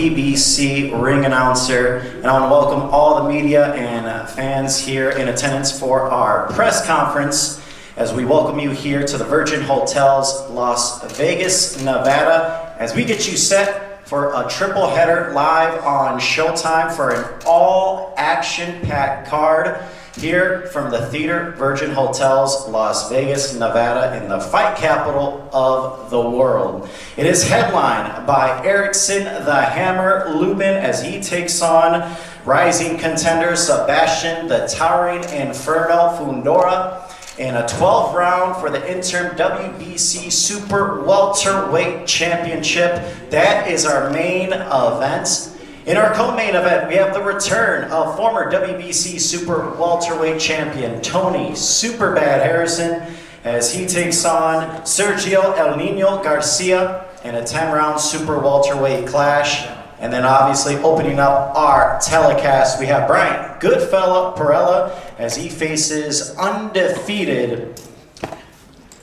WBC ring announcer, and I want to welcome all the media and fans here in attendance for our press conference as we welcome you here to the Virgin Hotels, Las Vegas, Nevada, as we get you set for a triple header live on Showtime for an all action-packed card here from the Theater Virgin Hotels, Las Vegas, Nevada, in the fight capital of the world. It is headlined by Erickson the Hammer Lubin as he takes on rising contender Sebastian the Towering Inferno Fundoo in a 12th round for the interim WBC Super Welterweight Championship. That is our main event. In our co-main event, we have the return of former WBC Super Welterweight Champion Tony Superbad Harrison as he takes on Sergio El Nino Garcia in a 10-round Super Welterweight clash. And then obviously opening up our telecast, we have Brian Goodfella Perella as he faces undefeated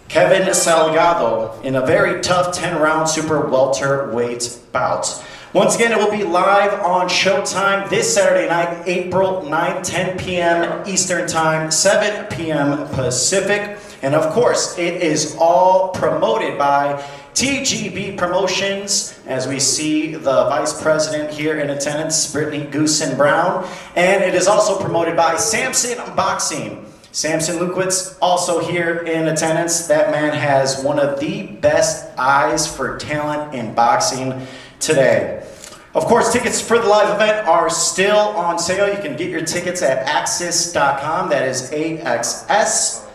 Kevin Salgado in a very tough 10-round Super Welterweight bout. Once again, it will be live on Showtime this Saturday night, April 9th, 10 p.m. Eastern Time, 7 p.m. Pacific. And of course, it is all promoted by TGB Promotions, as we see the Vice President here in attendance, Brittany Goosen Brown. And it is also promoted by Samson Boxing. Samson Lukowitz also here in attendance. That man has one of the best eyes for talent in boxing today. Of course, tickets for the live event are still on sale. You can get your tickets at axs.com. That is AXS.com.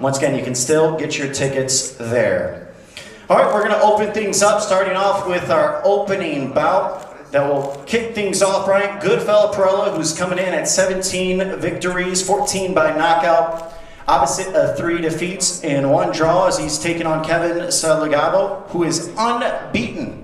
Once again, you can still get your tickets there. All right, we're going to open things up, starting off with our opening bout that will kick things off. Brian Goodfella Perella, who's coming in at 17 victories, 14 by knockout. Opposite of 3 defeats and 1 draw as he's taking on Kevin Salgado, who is undefeated,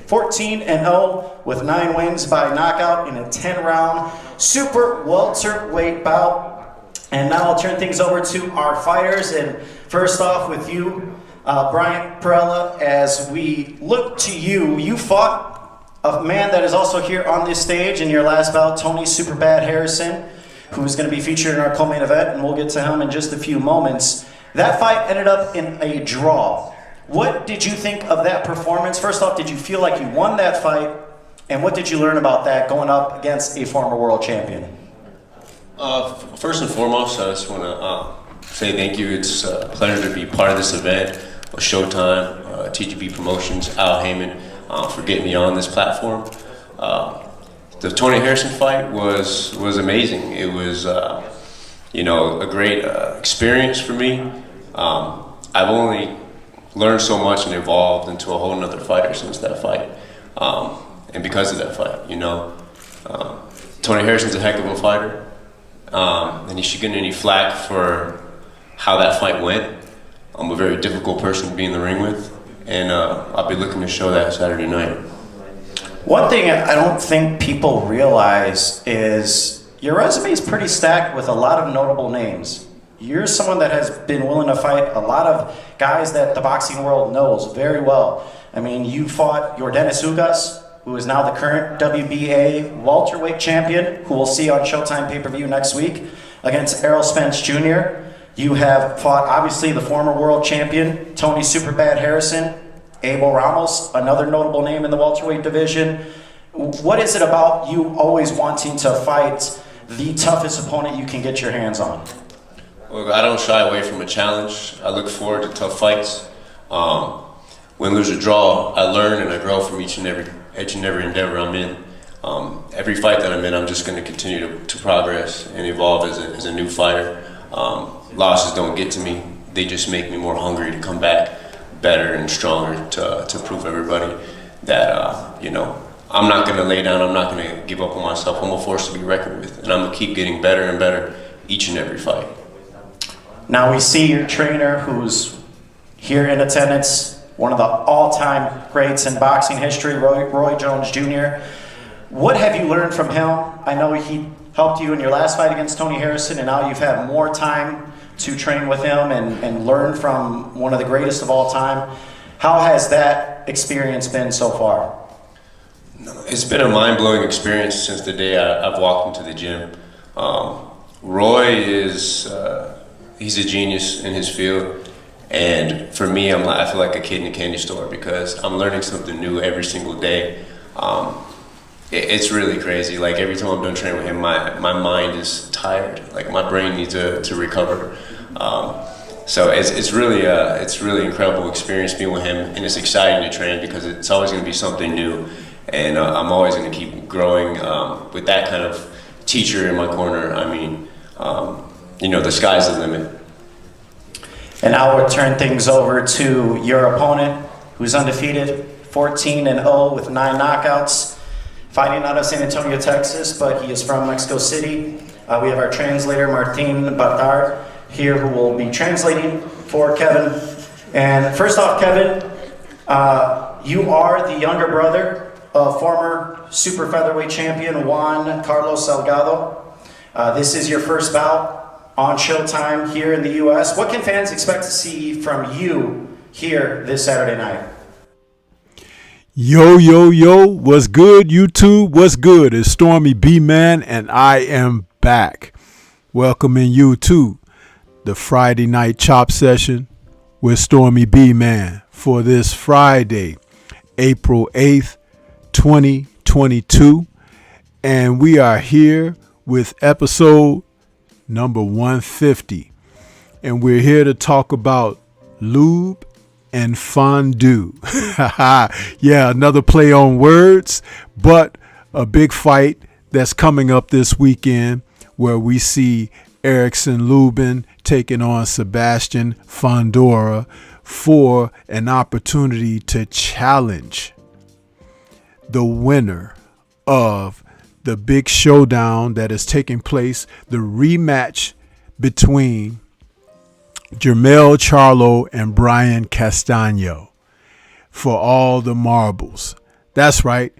14-0 with 9 wins by knockout in a 10-round Super Welterweight bout. And now I'll turn things over to our fighters. And first off with you, Brian Perella, as we look to you, you fought a man that is also here on this stage in your last bout, Tony Superbad Harrison, who is going to be featured in our co-main event, and we'll get to him in just a few moments. That fight ended up in a draw. What did you think of that performance? First off, did you feel like you won that fight? And what did you learn about that going up against a former world champion? First and foremost, I just want to say thank you. It's a pleasure to be part of this event with Showtime, TGB Promotions, Al Heyman, for getting me on this platform. The Tony Harrison fight was amazing. It was, you know, a great experience for me. I've only learned so much and evolved into a whole nother fighter since that fight, and because of that fight, you know. Tony Harrison's a heck of a fighter, and he should get any flack for how that fight went. I'm a very difficult person to be in the ring with, and I'll be looking to show that Saturday night. One thing I don't think people realize is your resume is pretty stacked with a lot of notable names. You're someone that has been willing to fight a lot of guys that the boxing world knows very well. I mean, you fought Yordenis Ugas, who is now the current WBA welterweight champion, who we'll see on Showtime pay-per-view next week, against Errol Spence Jr. You have fought, obviously, the former world champion, Tony Superbad Harrison, Abel Ramos, another notable name in the welterweight division. What is it about you always wanting to fight the toughest opponent you can get your hands on? Well, I don't shy away from a challenge. I look forward to tough fights. Win, lose, or draw, I learn and I grow from each and every endeavor I'm in. Every fight that I'm in, I'm just going to continue to progress and evolve as a new fighter. Losses don't get to me. They just make me more hungry to come back better and stronger to prove everybody that, you know, I'm not going to lay down. I'm not going to give up on myself. I'm a force to be reckoned with, and I'm going to keep getting better and better each and every fight. Now we see your trainer, who's here in attendance, one of the all-time greats in boxing history, Roy Jones Jr. What have you learned from him? I know he helped you in your last fight against Tony Harrison, and now you've had more time to train with him and learn from one of the greatest of all time. How has that experience been so far? It's been a mind-blowing experience since the day I've walked into the gym. Roy is, he's a genius in his field. And for me, I feel like a kid in a candy store because I'm learning something new every single day. It's really crazy. Like every time I'm done training with him, my mind is tired. Like my brain needs to recover. So it's really incredible experience being with him, and it's exciting to train because it's always going to be something new, and I'm always going to keep growing with that kind of teacher in my corner. I mean, the sky's the limit. And now we'll turn things over to your opponent, who's undefeated, 14-0 with 9 knockouts, fighting out of San Antonio, Texas, but he is from Mexico City. We have our translator, Martin Batard, here who will be translating for Kevin. And first off, Kevin, you are the younger brother of former super featherweight champion Juan Carlos Salgado. This is your first bout on Showtime here in the U.S. What can fans expect to see from you here this Saturday night? Yo, what's good, YouTube? What's good? It's Stormybman, and I am back. Welcoming you to the Friday night chop session with Stormybman for this Friday, April 8th, 2022. And we are here with episode number 150. And we're here to talk about lube and fondue. Yeah, another play on words, but a big fight that's coming up this weekend where we see Erickson Lubin taking on Sebastian Fundoo for an opportunity to challenge the winner of the big showdown that is taking place, the rematch between Jermell Charlo and Brian Castano for all the marbles. That's right.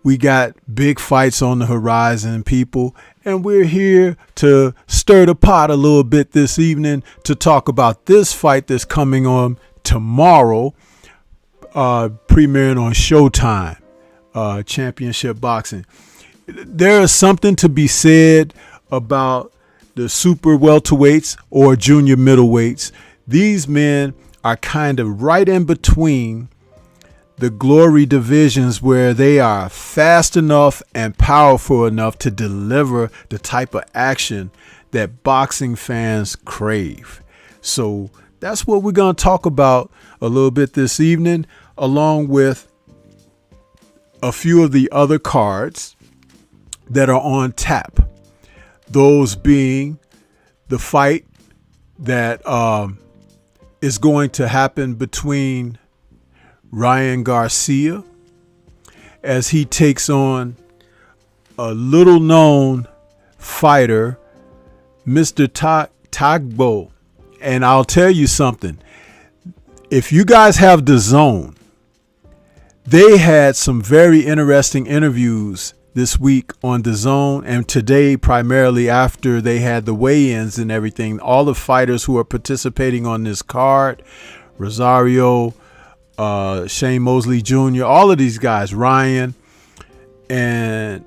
We got big fights on the horizon, people, and we're here to stir the pot a little bit this evening to talk about this fight that's coming on tomorrow, premiering on Showtime, Championship Boxing. There is something to be said about the super welterweights or junior middleweights. These men are kind of right in between the glory divisions where they are fast enough and powerful enough to deliver the type of action that boxing fans crave. So that's what we're going to talk about a little bit this evening, along with a few of the other cards that are on tap. Those being the fight that is going to happen between Ryan Garcia as he takes on a little known fighter, Mr. Tagbo. And I'll tell you something. If you guys have DAZN, they had some very interesting interviews this week on DAZN, and today primarily after they had the weigh-ins and everything. All the fighters who are participating on this card, Rosario, Shane Mosley Jr., all of these guys, Ryan, and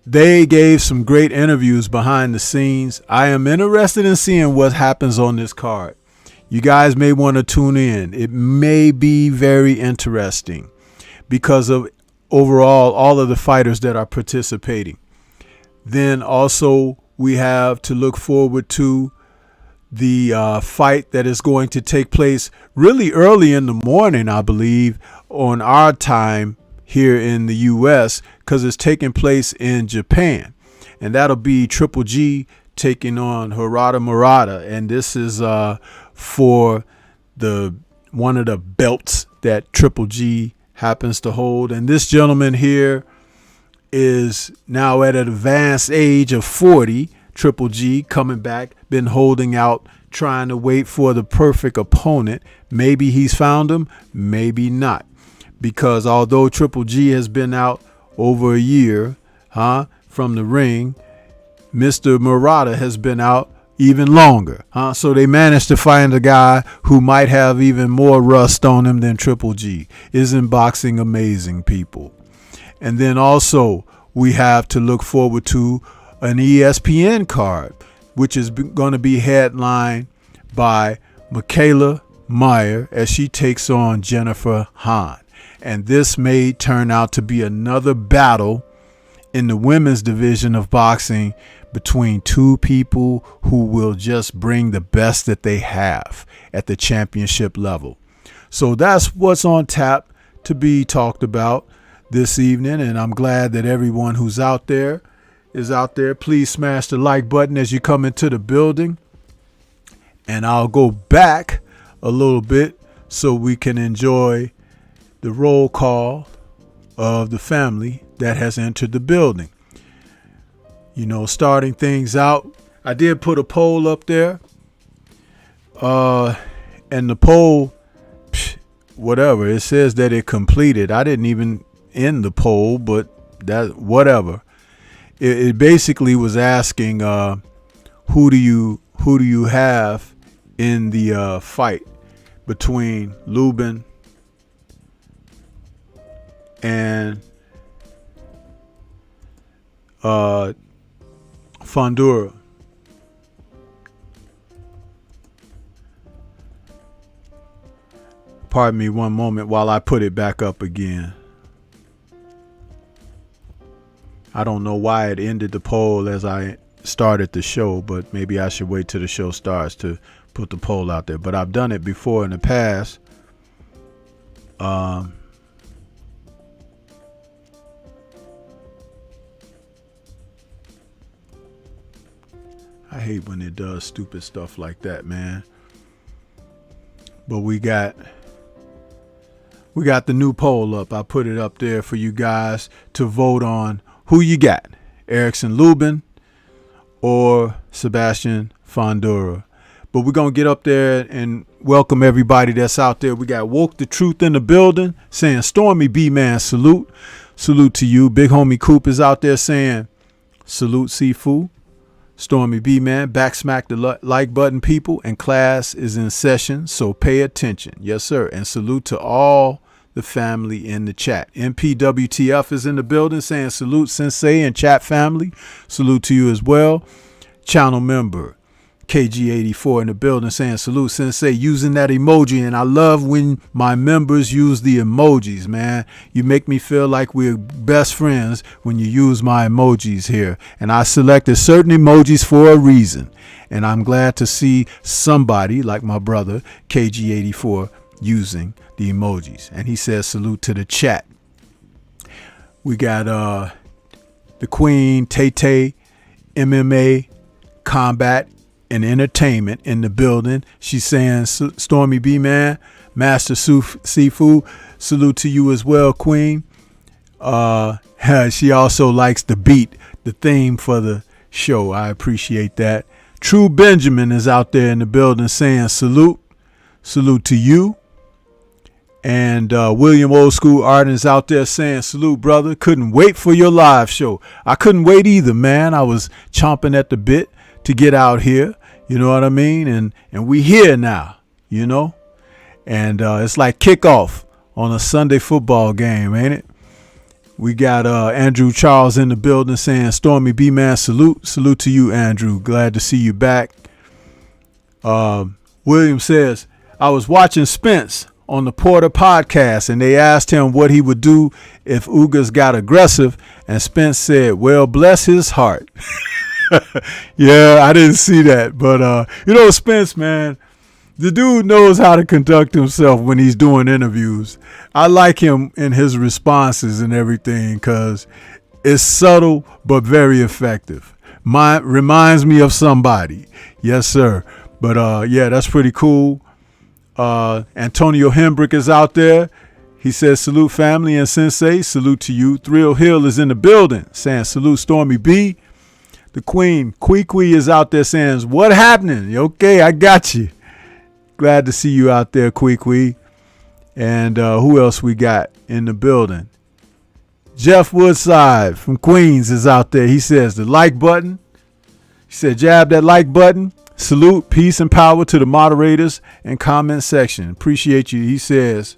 they gave some great interviews behind the scenes. I am interested in seeing what happens on this card. You guys may want to tune in. It may be very interesting because of overall all of the fighters that are participating. Then also we have to look forward to the fight that is going to take place really early in the morning, I believe, on our time here in the U.S., because it's taking place in Japan. And that'll be Triple G taking on Murata. And this is for one of the belts that Triple G happens to hold. And this gentleman here is now at an advanced age of 40. Triple G coming back, been holding out, trying to wait for the perfect opponent. Maybe he's found him, maybe not. Because although Triple G has been out over a year from the ring, Mr. Murata has been out even longer. So they managed to find a guy who might have even more rust on him than Triple G. Isn't boxing amazing, people? And then also we have to look forward to an ESPN card, which is going to be headlined by Michaela Meyer as she takes on Jennifer Hahn. And this may turn out to be another battle in the women's division of boxing between two people who will just bring the best that they have at the championship level. So that's what's on tap to be talked about this evening. And I'm glad that everyone who's out there is out there. Please smash the like button as you come into the building. And I'll go back a little bit so we can enjoy the roll call of the family that has entered the building. You know, starting things out, I did put a poll up there. And the poll, whatever, it says that it completed. I didn't even end the poll, but that whatever. It basically was asking who do you have in the fight between Lubin and Fundoo. Pardon me one moment while I put it back up again. I don't know why it ended the poll as I started the show, but maybe I should wait till the show starts to put the poll out there. But I've done it before in the past. I hate when it does stupid stuff like that, man. But we got the new poll up. I put it up there for you guys to vote on who you got, Erickson Lubin or Sebastian Fundoo. But we're going to get up there and welcome everybody that's out there. We got Woke the Truth in the building saying, Stormybman, salute. Salute to you. Big homie Coop is out there saying, salute Sifu. Stormybman, backsmack the like button, people, and class is in session, so pay attention. Yes, sir. And salute to all the family in the chat. MPWTF is in the building saying salute Sensei and chat family. Salute to you as well. Channel member KG84 in the building saying salute Sensei, using that emoji. And I love when my members use the emojis, man. You make me feel like we're best friends when you use my emojis here. And I selected certain emojis for a reason. And I'm glad to see somebody like my brother KG84 using the emojis. And he says salute to the chat. We got the Queen, Tay, MMA, Combat, and Entertainment in the building. She's saying, Stormybman, Master Sifu, salute to you as well, Queen. She also likes the beat, the theme for the show. I appreciate that. True Benjamin is out there in the building saying salute. Salute to you. And William Old School Arden is out there saying salute, brother. Couldn't wait for your live show. I couldn't wait either, man. I was chomping at the bit to get out here, you know what I mean? And we here now, you know? And it's like kickoff on a Sunday football game, ain't it? We got Andrew Charles in the building saying, Stormybman, salute. Salute to you, Andrew. Glad to see you back. William says, I was watching Spence on the Porter podcast, and they asked him what he would do if Ugas got aggressive, and Spence said, well, bless his heart. Yeah, I didn't see that. But, you know, Spence, man, the dude knows how to conduct himself when he's doing interviews. I like him in his responses and everything because it's subtle but very effective. Reminds me of somebody. Yes, sir. But, yeah, that's pretty cool. Antonio Hembrick is out there. He says, salute family and Sensei. Salute to you. Thrill Hill is in the building saying, salute Stormy B. The Queen, Kwee is out there saying, what happening? Okay, I got you. Glad to see you out there, Kwee. And who else we got in the building? Jeff Woodside from Queens is out there. He says the like button. He said, jab that like button. Salute, peace, and power to the moderators and comment section. Appreciate you. He says,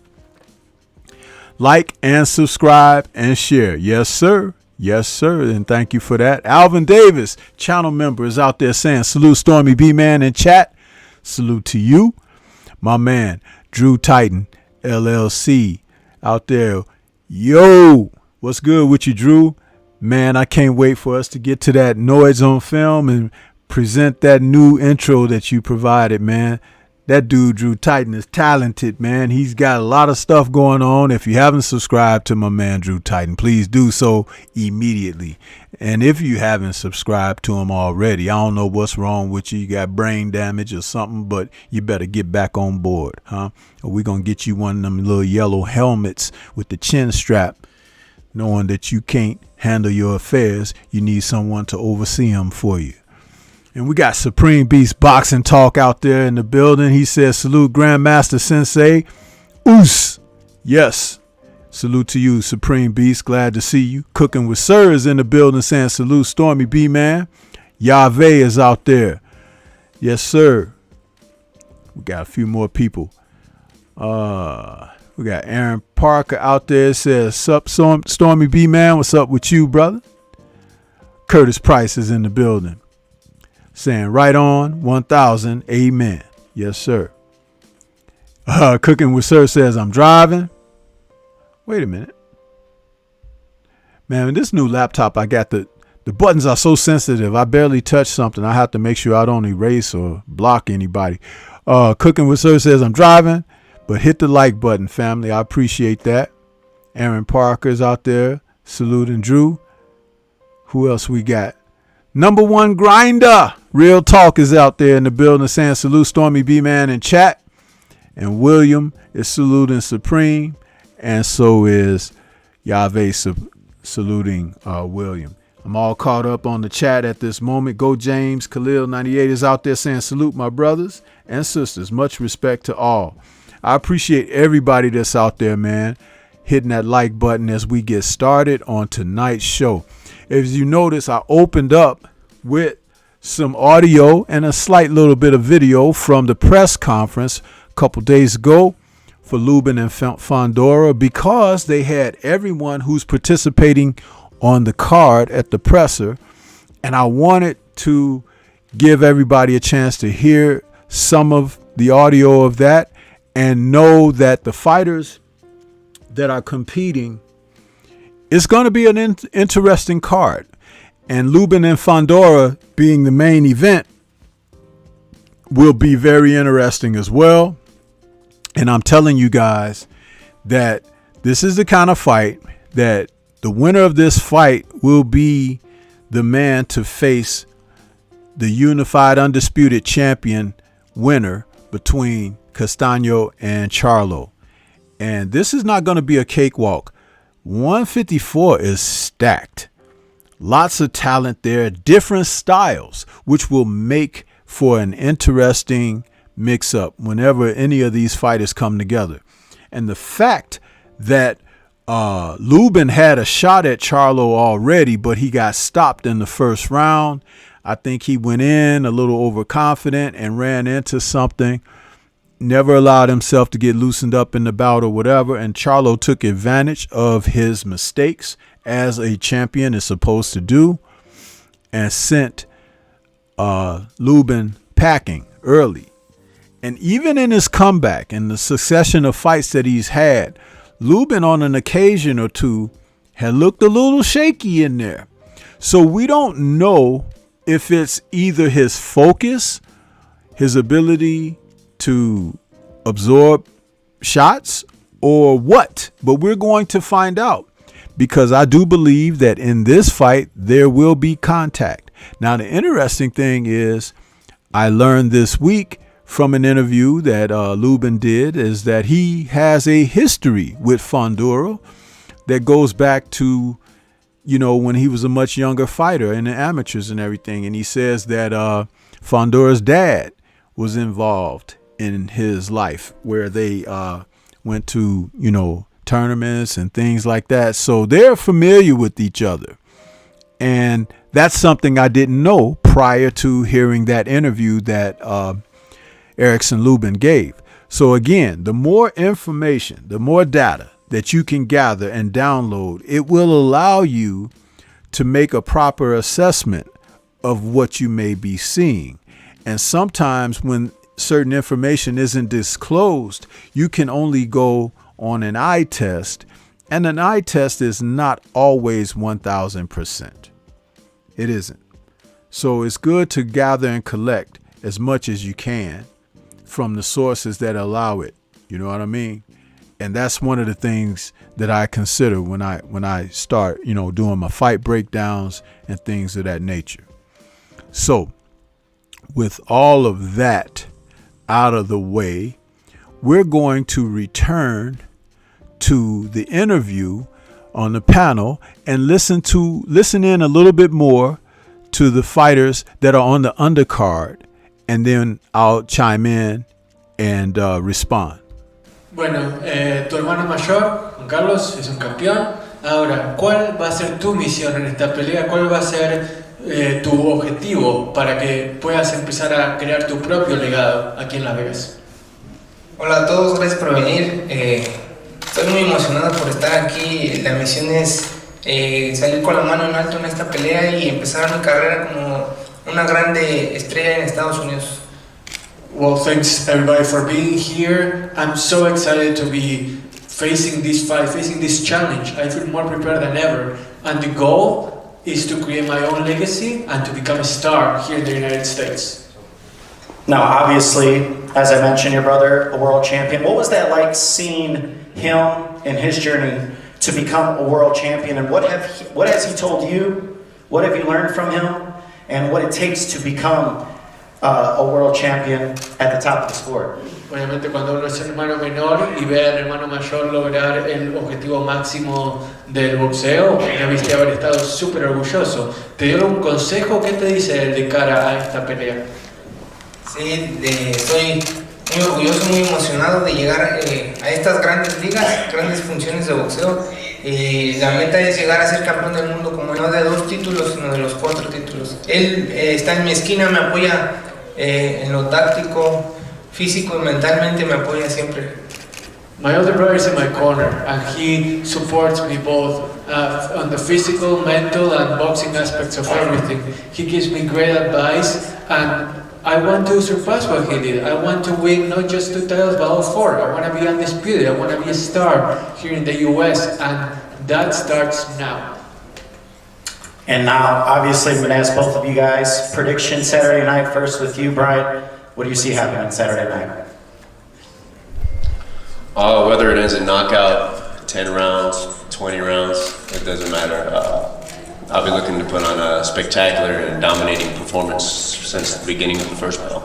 like and subscribe and share. Yes, sir. Yes, sir. And thank you for that. Alvin Davis, channel member, is out there saying, salute Stormy B-Man in chat. Salute to you. My man, Drew Titan, LLC, out there. Yo, what's good with you, Drew? Man, I can't wait for us to get to that Noise on Film and present that new intro that you provided, man. That dude, Drew Titan, is talented, man. He's got a lot of stuff going on. If you haven't subscribed to my man, Drew Titan, please do so immediately. And if you haven't subscribed to him already, I don't know what's wrong with you. You got brain damage or something, but you better get back on board, huh? Or we're going to get you one of them little yellow helmets with the chin strap, knowing that you can't handle your affairs. You need someone to oversee them for you. And we got Supreme Beast Boxing Talk out there in the building. He says, salute Grandmaster Sensei. Oos. Yes. Salute to you, Supreme Beast. Glad to see you. Cooking with Sir is in the building saying, salute Stormy B-Man. Yahweh is out there. Yes, sir. We got a few more people. We got Aaron Parker out there. Says, sup, Stormy B-Man. What's up with you, brother? Curtis Price is in the building, saying right on 1000. Amen. Yes, sir. Cooking with Sir says, I'm driving. Wait a minute. Man, this new laptop I got, the buttons are so sensitive. I barely touch something. I have to make sure I don't erase or block anybody. Cooking with Sir says, I'm driving, but hit the like button, family. I appreciate that. Aaron Parker's out there saluting Drew. Who else we got? Number one grinder. Real Talk is out there in the building saying salute Stormy B-Man in chat. And William is saluting Supreme. And so is Yahweh saluting William. I'm all caught up on the chat at this moment. Go James Khalil 98 is out there saying salute my brothers and sisters. Much respect to all. I appreciate everybody that's out there, man, hitting that like button as we get started on tonight's show. As you notice, I opened up with some audio and a slight little bit of video from the press conference a couple days ago for Lubin and Fundoo, because they had everyone who's participating on the card at the presser, and I wanted to give everybody a chance to hear some of the audio of that and know that the fighters that are competing, it's going to be an interesting card. And Lubin and Fundoo being the main event will be very interesting as well. And I'm telling you guys that this is the kind of fight that the winner of this fight will be the man to face the unified undisputed champion winner between Castaño and Charlo. And this is not going to be a cakewalk. 154 is stacked. Lots of talent there, different styles, which will make for an interesting mix-up whenever any of these fighters come together. And the fact that Lubin had a shot at Charlo already, but he got stopped in the first round. I think he went in a little overconfident and ran into something. Never allowed himself to get loosened up in the bout or whatever. And Charlo took advantage of his mistakes, as a champion is supposed to do, and sent Lubin packing early. And even in his comeback and the succession of fights that he's had, Lubin on an occasion or two had looked a little shaky in there. So we don't know if it's either his focus, his ability to absorb shots, or what. But we're going to find out, because I do believe that in this fight there will be contact. Now, the interesting thing is, I learned this week from an interview that Lubin did, is that he has a history with Fundoo that goes back to, when he was a much younger fighter in the amateurs and everything. And he says that Fundoo's dad was involved in his life, where they went to, tournaments and things like that. So they're familiar with each other. And that's something I didn't know prior to hearing that interview that Erickson Lubin gave. So again, the more information, the more data that you can gather and download, it will allow you to make a proper assessment of what you may be seeing. And sometimes when certain information isn't disclosed, you can only go on an eye test, and an eye test is not always 1000%. It isn't. So it's good to gather and collect as much as you can from the sources that allow it. You know what I mean? And that's one of the things that I consider when I start, doing my fight breakdowns and things of that nature. So with all of that out of the way, we're going to return to the interview on the panel and listen in a little bit more to the fighters that are on the undercard, and then I'll chime in and respond. Bueno, tu hermano mayor, Juan Carlos, es un campeón. Ahora, ¿cuál va a ser tu misión en esta pelea? ¿Cuál va a ser tu objetivo para que puedas empezar a crear tu propio legado aquí en Las Vegas? Hola a todos, gracias por venir. Estoy muy emocionado por estar aquí. La misión es salir con la mano en alto en esta pelea y empezar mi carrera como una grande estrella en Estados Unidos. Well, thanks everybody for being here. I'm so excited to be facing this fight, facing this challenge. I feel more prepared than ever. And the goal is to create my own legacy and to become a star here in the United States. Now, obviously, as I mentioned, your brother, a world champion. What was that like seeing him and his journey to become a world champion? And what has he told you? What have you learned from him? And what it takes to become a world champion at the top of the sport? Obviamente cuando uno es hermano menor y ve al hermano mayor lograr el objetivo máximo del boxeo, debiste haber estado súper orgulloso. ¿Te dio algún consejo? ¿Qué te dice él de cara a esta pelea? Sí, estoy muy orgulloso, muy emocionado de llegar a estas grandes ligas, grandes funciones de boxeo. La meta es llegar a ser campeón del mundo, como no de 2 títulos, sino de los 4 títulos. Él está en mi esquina, me apoya en lo táctico, físico y mentalmente me apoya siempre. My older brother is in my corner and he supports me both on the physical, mental and boxing aspects of everything. He gives me great advice and I want to surpass what he did. I want to win not just 2 titles but all 4. I want to be undisputed. I want to be a star here in the US, and that starts now. And now, obviously, I'm going to ask both of you guys, prediction Saturday night, first with you, Brian. What do you see happening Saturday night? Whether it ends in knockout, 10 rounds, 20 rounds, it doesn't matter. I'll be looking to put on a spectacular and dominating performance since the beginning of the first round.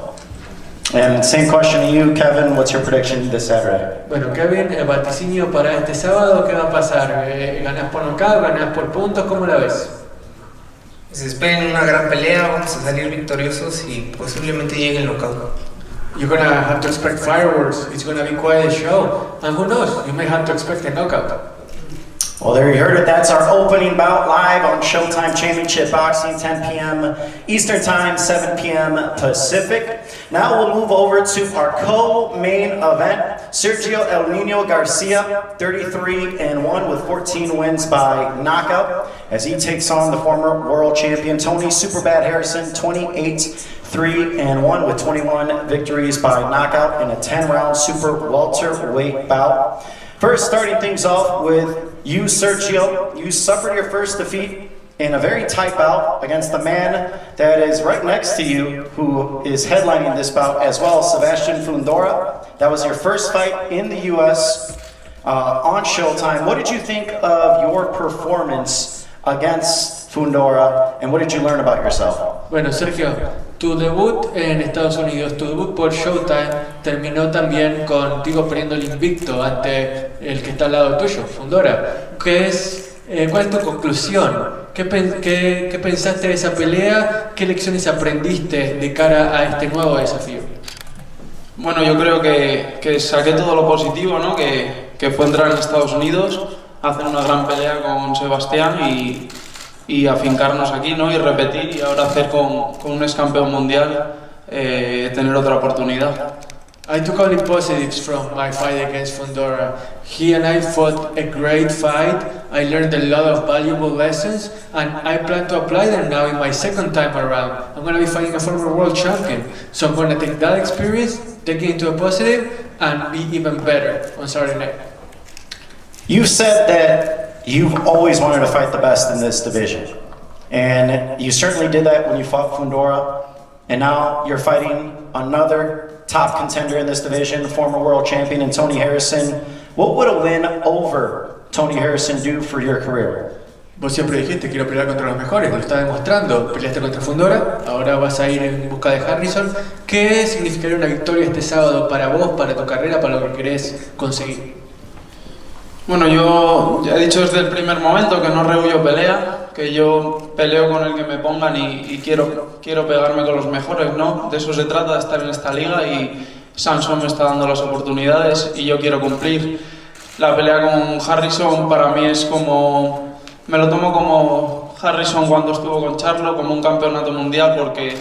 And same question to you, Kevin. What's your prediction this Saturday? Bueno, Kevin, el vaticinio para este sábado, ¿qué va a pasar? ¿Ganás por nocaut? ¿Ganás por puntos? ¿Cómo la ves? Pues esperen una gran pelea, vamos a salir victoriosos y posiblemente llegue el knockout. You're gonna have to expect fireworks. It's gonna be quite a show. And who knows? You may have to expect a knockout. Well, there you heard it. That's our opening bout live on Showtime Championship Boxing, 10 p.m. Eastern Time, 7 p.m. Pacific. Now we'll move over to our co-main event. Sergio El Nino Garcia, 33-1 with 14 wins by knockout, as he takes on the former world champion Tony Superbad Harrison, 28-3-1 with 21 victories by knockout in a 10-round super welterweight bout. First, starting things off with you, Sergio. You suffered your first defeat in a very tight bout against the man that is right next to you, who is headlining this bout as well, Sebastian Fundora. That was your first fight in the U.S. On Showtime. What did you think of your performance against Fundora, and what did you learn about yourself? Bueno, Sergio, tu debut en Estados Unidos, tu debut por Showtime, terminó también contigo perdiendo el invicto ante el que está al lado tuyo, Fundora. ¿Cuál es tu conclusión? ¿Qué pensaste de esa pelea? ¿Qué lecciones aprendiste de cara a este nuevo desafío? Bueno, yo creo que saqué todo lo positivo, ¿no? Que fue entrar en Estados Unidos, hacer una gran pelea con Sebastián y afincarnos aquí, ¿no? Y repetir, y ahora hacer con un ex campeón mundial, tener otra oportunidad. I took only positives from my fight against Fundora. He and I fought a great fight. I learned a lot of valuable lessons, and I plan to apply them now in my second time around. I'm going to be fighting a former world champion, so I'm going to take that experience, take it into a positive, and be even better on Saturday night. You said that you've always wanted to fight the best in this division, and you certainly did that when you fought Fundora, and now you're fighting another top contender in this division, former world champion in Tony Harrison. What would a win over Tony Harrison do for your career? Vos siempre dijiste, quiero pelear contra los mejores, lo está demostrando. Peleaste contra Fundora, ahora vas a ir en busca de Harrison. ¿Qué significaría una victoria este sábado para vos, para tu carrera, para lo que querés conseguir? Bueno, yo ya he dicho desde el primer momento que no rehuyo pelea, que yo peleo con el que me pongan y quiero pegarme con los mejores, ¿no? De eso se trata, de estar en esta liga, y Samson me está dando las oportunidades y yo quiero cumplir. La pelea con Harrison para mí es como... me lo tomo como Harrison cuando estuvo con Charlo, como un campeonato mundial, porque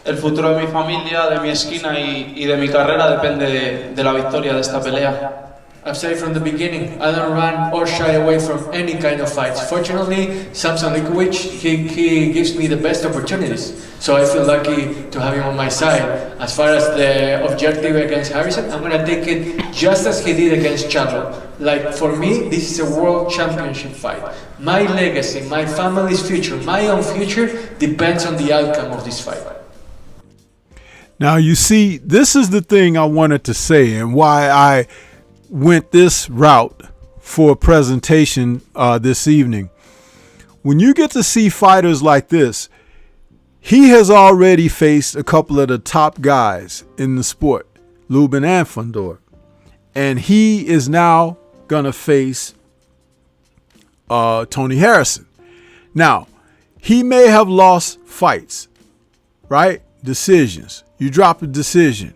el futuro de mi familia, de mi esquina y de mi carrera depende de la victoria de esta pelea. I've said it from the beginning, I don't run or shy away from any kind of fights. Fortunately, Samson Likovic, he gives me the best opportunities. So I feel lucky to have him on my side. As far as the objective against Harrison, I'm going to take it just as he did against Chandler. Like, for me, this is a world championship fight. My legacy, my family's future, my own future depends on the outcome of this fight. Now, you see, this is the thing I wanted to say and why I went this route for a presentation this evening. When you get to see fighters like this, he has already faced a couple of the top guys in the sport, Lubin and Fundora, and he is now gonna face Tony Harrison. Now, he may have lost fights, right? Decisions. You drop a decision.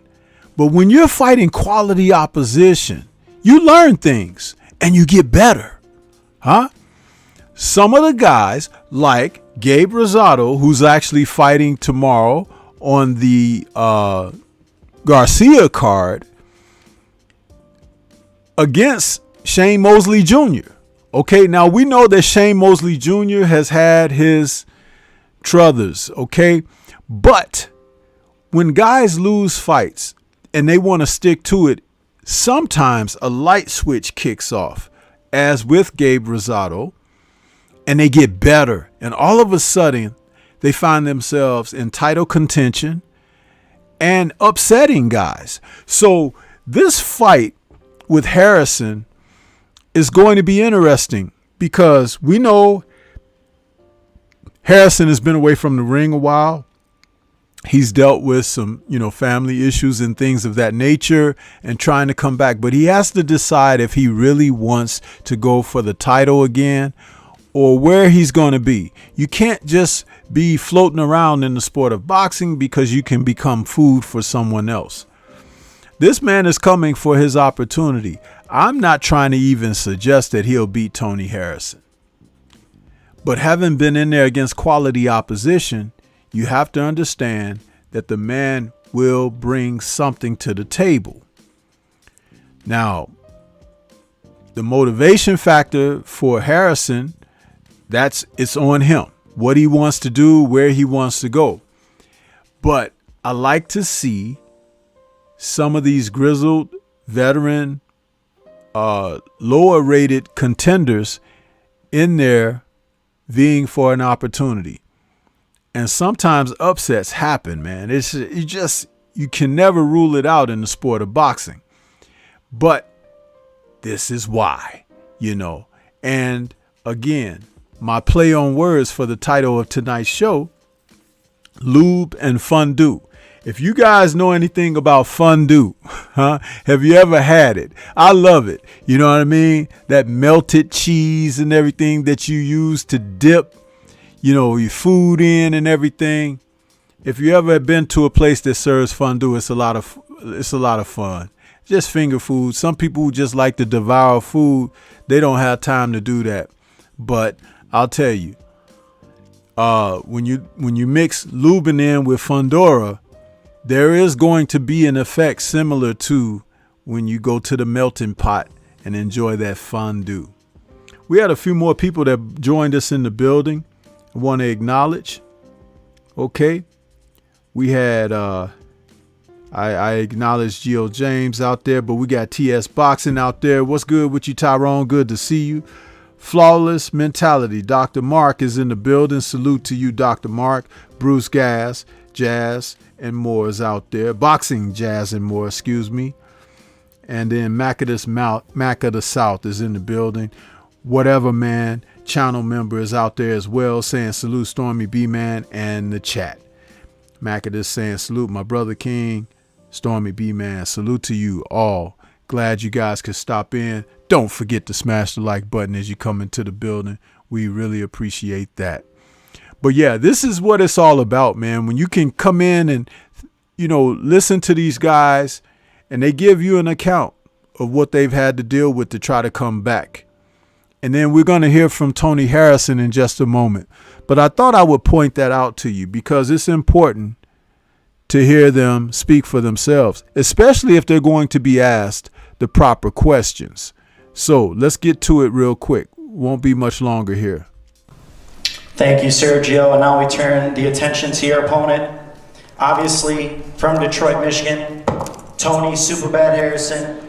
But when you're fighting quality opposition, you learn things and you get better. Huh? Some of the guys like Gabe Rosado, who's actually fighting tomorrow on the Garcia card against Shane Mosley Jr. Okay, now we know that Shane Mosley Jr. has had his truthers, okay? But when guys lose fights and they want to stick to it, sometimes a light switch kicks off, as with Gabe Rosado, and they get better. And all of a sudden, they find themselves in title contention and upsetting guys. So this fight with Harrison is going to be interesting because we know Harrison has been away from the ring a while. He's dealt with some, family issues and things of that nature and trying to come back. But he has to decide if he really wants to go for the title again or where he's going to be. You can't just be floating around in the sport of boxing because you can become food for someone else. This man is coming for his opportunity. I'm not trying to even suggest that he'll beat Tony Harrison. But having been in there against quality opposition, you have to understand that the man will bring something to the table. Now, the motivation factor for Harrison, it's on him. What he wants to do, where he wants to go. But I like to see some of these grizzled veteran, lower rated contenders in there vying for an opportunity. And sometimes upsets happen, man. You can never rule it out in the sport of boxing. But this is why, And again, my play on words for the title of tonight's show, Lube and Fundoo. If you guys know anything about fondue, have you ever had it? I love it. You know what I mean? That melted cheese and everything that you use to dip your food in and everything. If you ever been to a place that serves fondue, it's a lot of fun. Just finger food. Some people who just like to devour food, they don't have time to do that. But I'll tell you, when you mix Lubin in with Fundora, there is going to be an effect similar to when you go to the melting pot and enjoy that fondue. We had a few more people that joined us in the building. I want to acknowledge. Okay. We had, I acknowledge Gio James out there, but we got TS Boxing out there. What's good with you, Tyrone? Good to see you. Flawless Mentality. Dr. Mark is in the building. Salute to you, Dr. Mark. Bruce Gas, Jazz, and more is out there. Boxing Jazz and more, excuse me. And then Mac of the South is in the building. Whatever Man channel member is out there as well, saying salute Stormy B-Man and the chat. Mac of this saying salute my brother King, Stormy B-Man. Salute to you all. Glad you guys could stop in. Don't forget to smash the like button as you come into the building. We really appreciate that. But yeah, this is what it's all about, man. When you can come in and, listen to these guys and they give you an account of what they've had to deal with to try to come back. And then we're going to hear from Tony Harrison in just a moment. But I thought I would point that out to you because it's important to hear them speak for themselves, especially if they're going to be asked the proper questions. So let's get to it real quick. Won't be much longer here. Thank you, Sergio. And now we turn the attention to your opponent. Obviously, from Detroit, Michigan, Tony Superbad Harrison,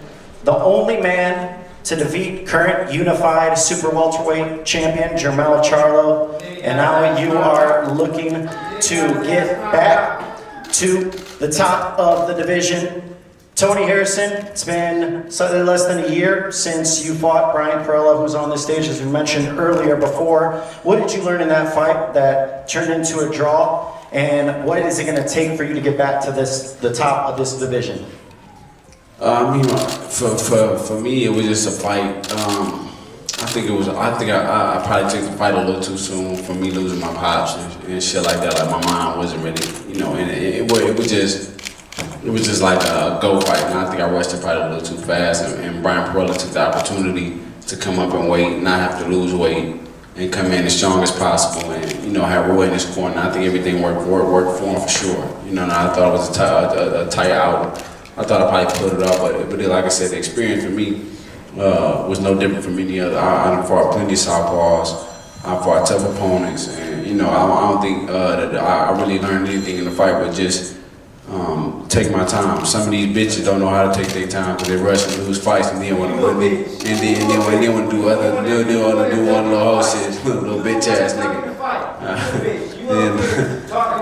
the only man to defeat current unified super welterweight champion Jermell Charlo. And now you are looking to get back to the top of the division. Tony Harrison, it's been slightly less than a year since you fought Brian Perella, who's on the stage, as we mentioned earlier before. What did you learn in that fight that turned into a draw? And what is it going to take for you to get back to the top of this division? For me, it was just a fight. I probably took the fight a little too soon for me losing my pops and shit like that. Like my mind wasn't ready, and it was just like a go fight. And I think I rushed it probably a little too fast. And Brian Perella took the opportunity to come up and weight, not have to lose weight, and come in as strong as possible. And have Roy in his corner. And I think everything worked for him for sure. And I thought it was a tight out. I thought I probably put it up, but like I said, the experience for me was no different from any other. I fought plenty of southpaws. I fought tough opponents, and I don't think that I really learned anything in the fight, but just take my time. Some of these bitches don't know how to take their time because they rush and lose fights, and then want to do other little whole shit, little bitch ass nigga.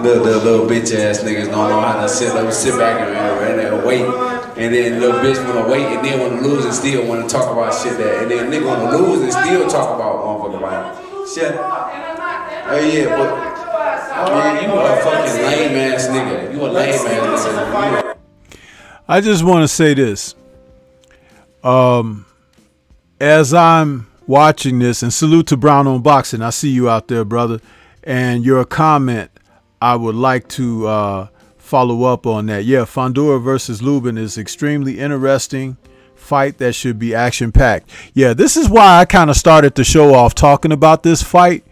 Little bitch ass niggas don't know how to sit back and wait, and then little bitch wanna wait and then wanna lose and still wanna talk about shit and then nigga wanna lose and still talk about motherfucking violence. Shit. Oh yeah, but man, you a fucking lame ass nigga. You a lame ass nigga. I just want to say this. As I'm watching this, and salute to Brown on Boxing. I see you out there, brother. And your comment, I would like to follow up on that. Yeah, Fundoo versus Lubin is extremely interesting fight that should be action-packed. Yeah, this is why I kind of started the show off talking about this fight,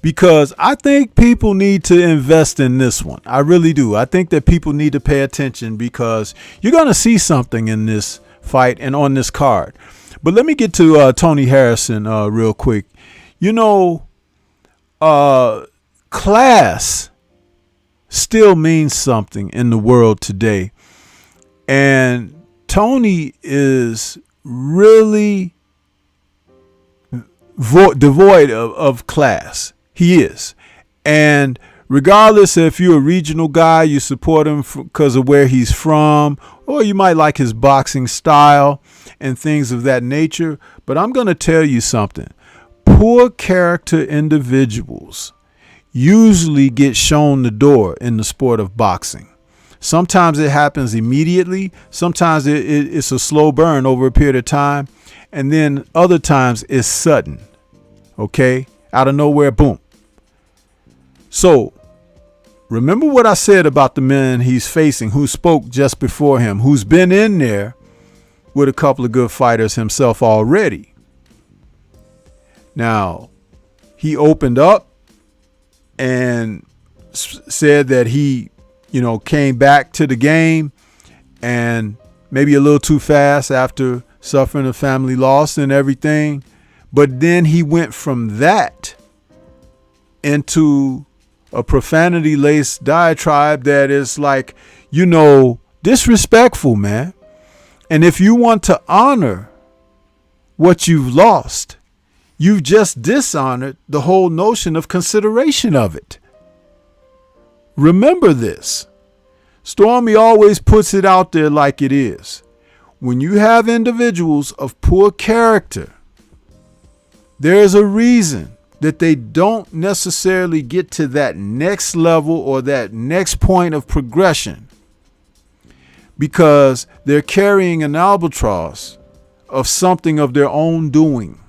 because I think people need to invest in this one. I really do. I think that people need to pay attention because you're going to see something in this fight and on this card. But let me get to Tony Harrison real quick. Class still means something in the world today. And Tony is really devoid of class. He is. And regardless if you're a regional guy, you support him because of where he's from, or you might like his boxing style and things of that nature. But I'm going to tell you something. Poor character individuals usually get shown the door in the sport of boxing. Sometimes it happens immediately. Sometimes it's a slow burn over a period of time. And then other times it's sudden. Okay? Out of nowhere, boom. So remember what I said about the men he's facing, who spoke just before him, who's been in there with a couple of good fighters himself already. Now, he opened up and said that he, came back to the game and maybe a little too fast after suffering a family loss and everything. But then he went from that into a profanity-laced diatribe that is like, disrespectful, man. And if you want to honor what you've lost, you've just dishonored the whole notion of consideration of it. Remember this. Stormy always puts it out there like it is. When you have individuals of poor character, there's a reason that they don't necessarily get to that next level or that next point of progression, because they're carrying an albatross of something of their own doing.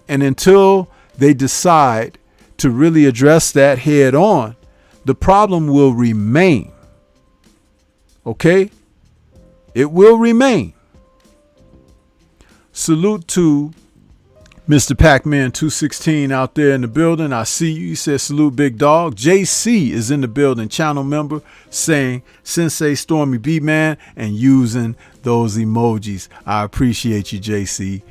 And until they decide to really address that head on, the problem will remain. Okay? It will remain. Salute to Mr. Pac-Man 216 out there in the building. I see you. He said salute, big dog. JC is in the building, channel member, saying Sensei Stormy B-Man and using those emojis. I appreciate you, JC.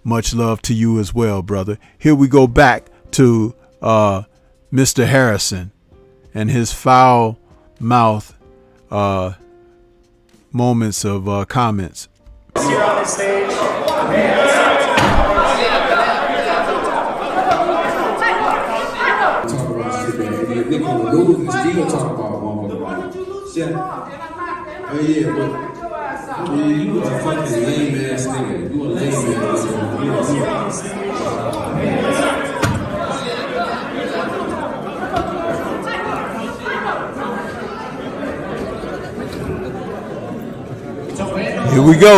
Much love to you as well, brother. Here we go back to Mr. Harrison and his foul mouth moments of comments. Here on the stage. Still talk about motherfucker. Yeah. Oh yeah, but you a fucking lame ass nigga. You a lame ass Here we go.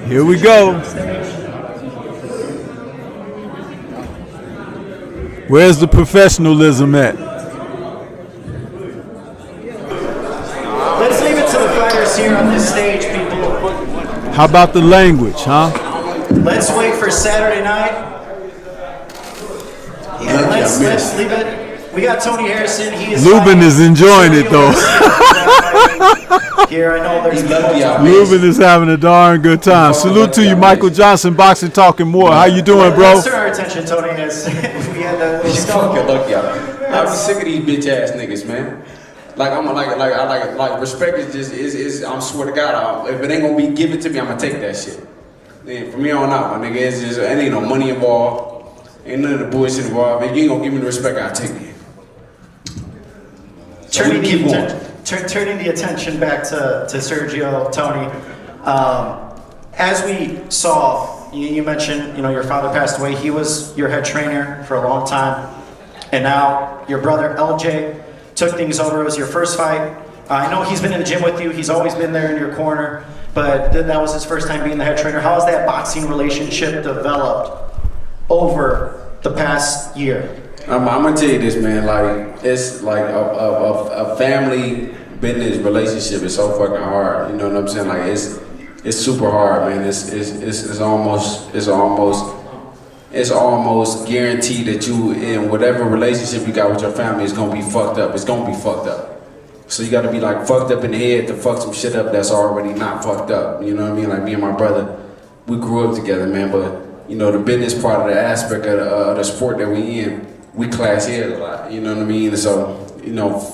Here we go. Where's the professionalism at? Let's leave it to the fighters here on this stage, people. How about the language, huh? Let's wait for Saturday night. And let's leave it. We got Tony Harrison. He is Lubin is enjoying it though. Here, I know there's Lubin is having a darn good time. Salute to you, Michael Johnson, Boxing Talking More. How you doing, bro? Let's turn our attention, Tony, as we had that little fucking lucky y'all. I'm sick of these bitch ass niggas, man. Like respect is just is I'm swear to God, if it ain't gonna be given to me, I'm gonna take that shit. Then from here on out, my nigga, it's just it ain't no money involved, ain't none of the bullshit involved. If you ain't gonna give me the respect, I'll take it. So turning the attention back to Sergio, Tony. As we saw, you mentioned, your father passed away. He was your head trainer for a long time, and now your brother LJ took things over. It was your first fight. I know he's been in the gym with you. He's always been there in your corner, but that was his first time being the head trainer. How has that boxing relationship developed over the past year? I'm gonna tell you this, man. Like it's like a family business relationship is so fucking hard. You know what I'm saying? Like it's super hard, man. It's almost guaranteed that you in whatever relationship you got with your family is gonna be fucked up. It's gonna be fucked up. So you gotta be like fucked up in the head to fuck some shit up that's already not fucked up. You know what I mean? Like me and my brother, we grew up together, man. But the business part of the aspect of the sport that we in, we clash heads a lot. You know what I mean? So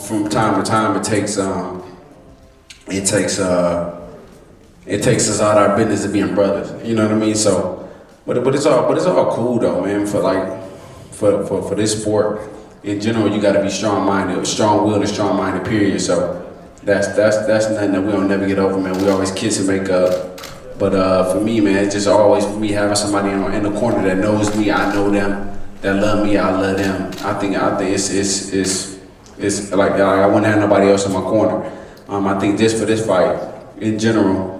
from time to time, it takes us out of our business of being brothers. You know what I mean? So. But it's all cool though, man. For this sport in general, you got to be strong-minded, strong-willed, and strong-minded. Period. So that's nothing that we don't never get over, man. We always kiss and make up. But for me, man, it's just always for me having somebody in the corner that knows me, I know them, that love me, I love them. I think it's like I wouldn't have nobody else in my corner. I think just for this fight in general.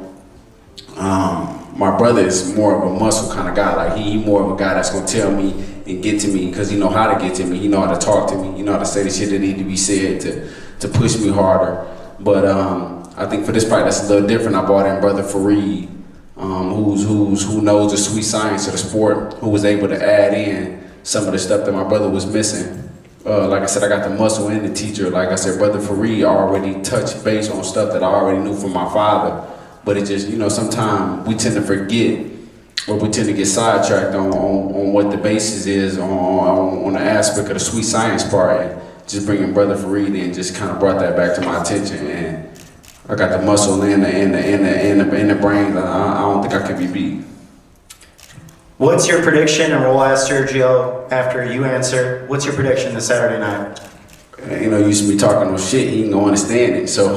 My brother is more of a muscle kind of guy. Like he more of a guy that's gonna tell me and get to me because he know how to get to me. He know how to talk to me. He know how to say the shit that need to be said to push me harder. But I think for this fight that's a little different. I brought in brother Fareed, who knows the sweet science of the sport, who was able to add in some of the stuff that my brother was missing. like I said, I got the muscle and the teacher. Like I said, Brother Fareed already touched base on stuff that I already knew from my father. But it just, you know, sometimes we tend to forget, or we tend to get sidetracked on what the basis is on the aspect of the sweet science part. And just bringing Brother Fareed in just kind of brought that back to my attention. And I got the muscle and the brain. I don't think I can be beat. What's your prediction? And we'll ask Sergio after you answer. What's your prediction this Saturday night? You know, you used to be talking no shit. He ain't gonna understand it. So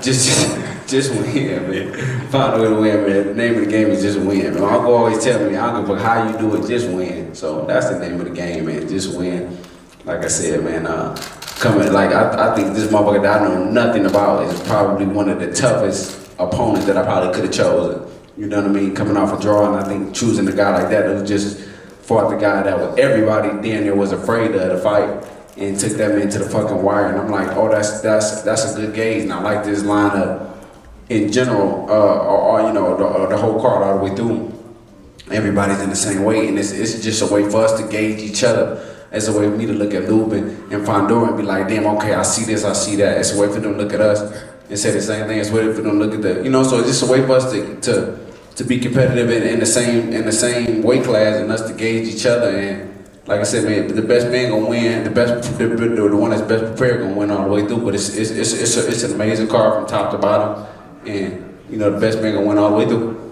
just win, man. Find a way to win, man. The name of the game is just win, man. Uncle always tell me, I don't give a fuck how you do it, just win. So that's the name of the game, man. Just win. Like I said, man. Coming, like I think this motherfucker that I know nothing about is probably one of the toughest opponents that I probably could have chosen. You know what I mean? Coming off a draw, and I think choosing a guy like that was just fought the guy that was everybody then there was afraid of the fight, and took them into the fucking wire. And I'm like, oh, that's a good gauge. And I like this lineup in general, or you know, the whole card all the way through. Everybody's in the same weight, and it's just a way for us to gauge each other. It's a way for me to look at Lube and Fundoo and be like, damn, okay, I see this, I see that. It's a way for them to look at us and say the same thing. It's a way for them to look at the, you know. So it's just a way for us to be competitive in the same weight class, and us to gauge each other. And like I said, man, the best man gonna win. The one that's best prepared gonna win all the way through. But it's an amazing card from top to bottom, and you know the best man gonna win all the way through.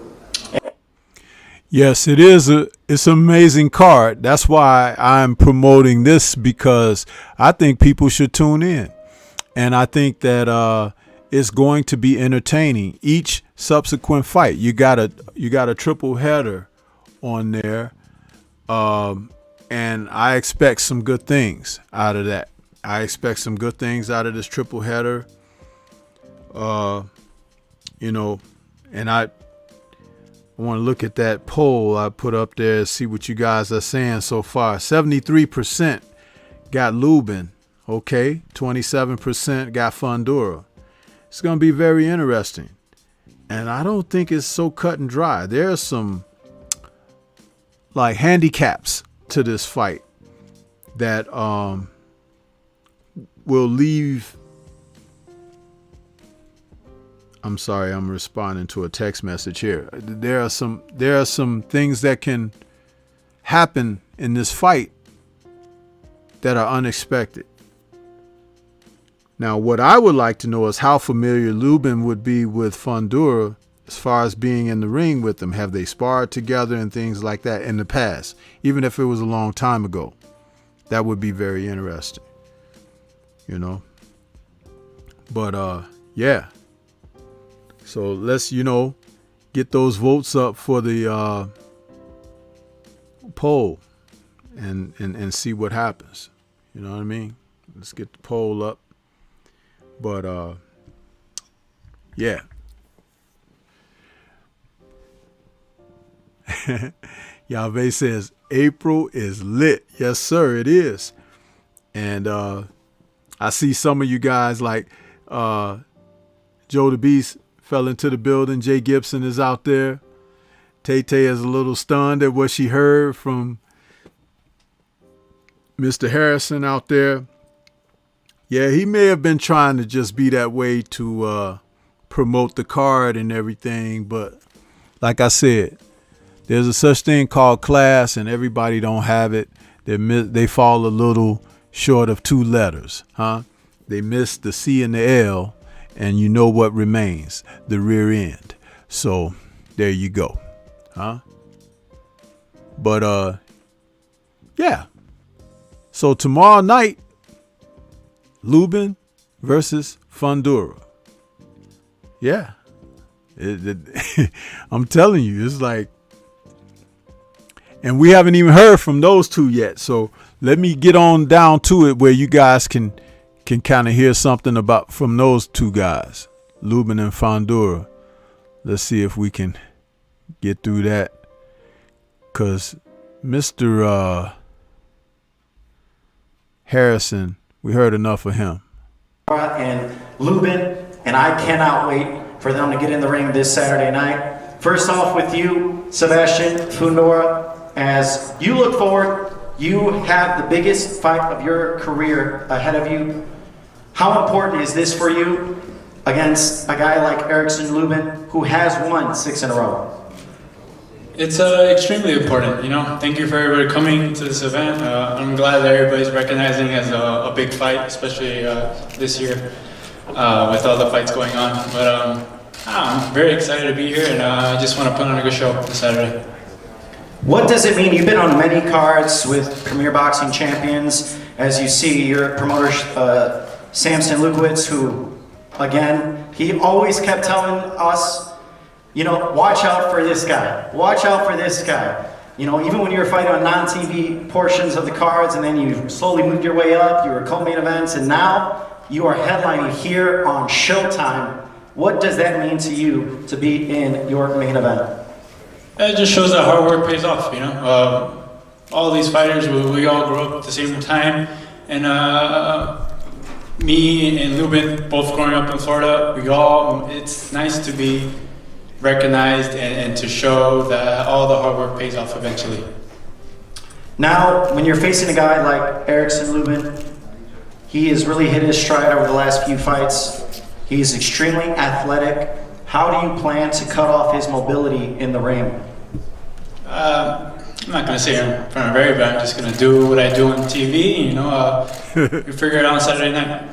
Yes, it is. It's an amazing card. That's why I'm promoting this, because I think people should tune in, and I think that it's going to be entertaining. Each subsequent fight, you got a triple header on there, and I expect some good things out of that. I expect some good things out of this triple header. You know, and I want to look at that poll I put up there, see what you guys are saying so far. 73% got Lubin. Okay, 27% got Fundoo. It's going to be very interesting. And I don't think it's so cut and dry. There's some like handicaps to this fight that will leave. I'm sorry, I'm responding to a text message here. There are some things that can happen in this fight that are unexpected. Now, what I would like to know is how familiar Lubin would be with Fundoo as far as being in the ring with them. Have they sparred together and things like that in the past? Even if it was a long time ago, that would be very interesting, you know. But yeah. So let's, you know, get those votes up for the poll and see what happens. You know what I mean? Let's get the poll up. But yeah. Yahweh says April is lit. Yes, sir, it is. And I see some of you guys like Joe the Beast fell into the building. Jay Gibson is out there. Tay-Tay is a little stunned at what she heard from Mr. Harrison out there. Yeah, he may have been trying to just be that way to promote the card and everything. But like I said, there's a such thing called class, and everybody don't have it. They fall a little short of 2 letters, huh? They miss the C and the L, and you know what remains, the rear end. So there you go, huh? But yeah. So tomorrow night, Lubin versus Fundoo. Yeah. I'm telling you, it's like, and we haven't even heard from those two yet. So let me get on down to it where you guys can kind of hear something about from those two guys, Lubin and Fundoo. Let's see if we can get through that. Because Mr. Harrison, we heard enough of him. And Lubin, and I cannot wait for them to get in the ring this Saturday night. First off with you, Sebastian Fundoo, as you look forward You have the biggest fight of your career ahead of you. How important is this for you against a guy like Erickson Lubin, who has won 6 in a row? It's extremely important, you know. Thank you for everybody coming to this event. I'm glad that everybody's recognizing it as a big fight, especially this year with all the fights going on. But I'm very excited to be here, and I just want to put on a good show this Saturday. What does it mean? You've been on many cards with Premier Boxing Champions. As you see, your promoter, Samson Lukowitz, who, again, he always kept telling us, you know, watch out for this guy. Watch out for this guy. You know, even when you were fighting on non-TV portions of the cards, and then you slowly moved your way up, you were co-main events, and now you are headlining here on Showtime. What does that mean to you to be in your main event? It just shows that hard work pays off, you know. All these fighters, we all grew up at the same time, and me and Lubin, both growing up in Florida, it's nice to be recognized and to show that all the hard work pays off eventually. Now, when you're facing a guy like Erickson Lubin, he has really hit his stride over the last few fights. He's extremely athletic. How do you plan to cut off his mobility in the ring? I'm not going to say in front of everybody. I'm just going to do what I do on TV, you know. We figure it out on Saturday night.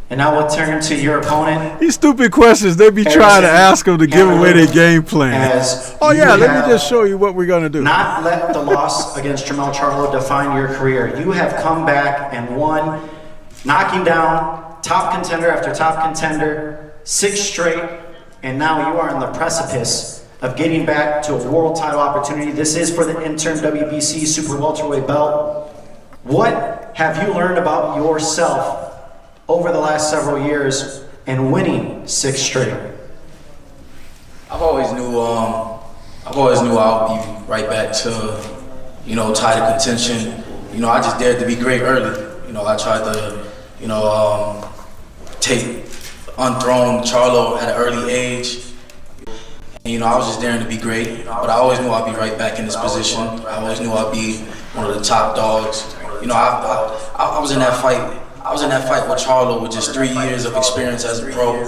And now we'll turn to your opponent. These stupid questions, they be trying to ask them to give away their game plan. Oh yeah, let me just show you what we're going to do. Not let the loss against Jermell Charlo define your career. You have come back and won, knocking down top contender after top contender, 6 straight, and now you are on the precipice of getting back to a world title opportunity. This is for the interim WBC Super Welterweight belt. What have you learned about yourself over the last several years and winning 6 straight? I've always knew I'll be right back to, you know, title contention. You know, I just dared to be great early. You know, I tried to, you know, unthrone Charlo at an early age. And, you know, I was just daring to be great, but I always knew I'd be right back in this position. I always knew I'd be one of the top dogs. You know, I was in that fight. I was in that fight with Charlo with just 3 years of experience as a pro,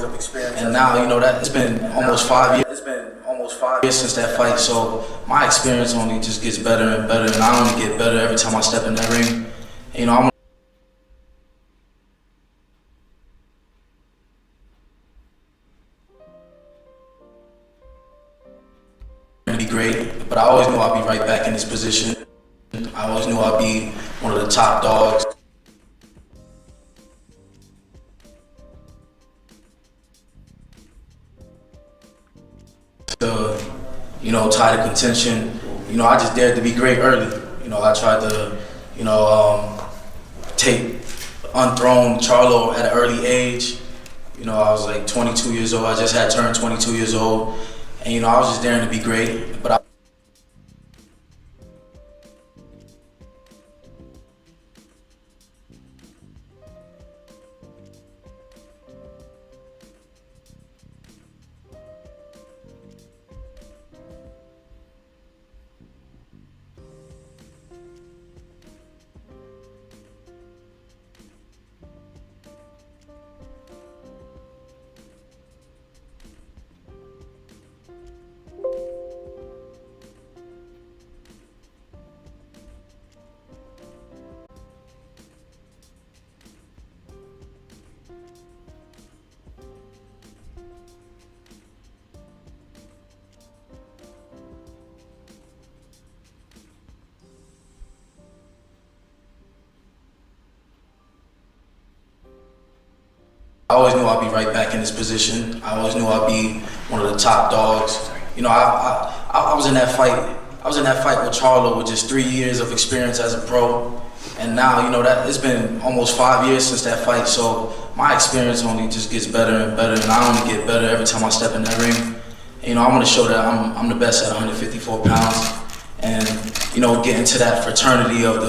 and now, you know, that it's been almost 5 years. It's been almost 5 years since that fight, so my experience only just gets better and better, and I only get better every time I step in that ring. And, you know, I'm gonna be great, but I always knew I'd be right back in this position. I always knew I'd be one of the top dogs. You know, title contention. You know, I just dared to be great early. You know, I tried to, you know, unthrone Charlo at an early age. You know, I was like 22 years old. I just had turned 22 years old, and you know, I was just daring to be great. But I always knew I'd be right back in this position. I always knew I'd be one of the top dogs. You know, I was in that fight. I was in that fight with Charlo with just 3 years of experience as a pro, and now, you know, that it's been almost 5 years since that fight. So my experience only just gets better and better, and I only get better every time I step in that ring. And, you know, I'm gonna show that I'm the best at 154 pounds, and you know, get into that fraternity of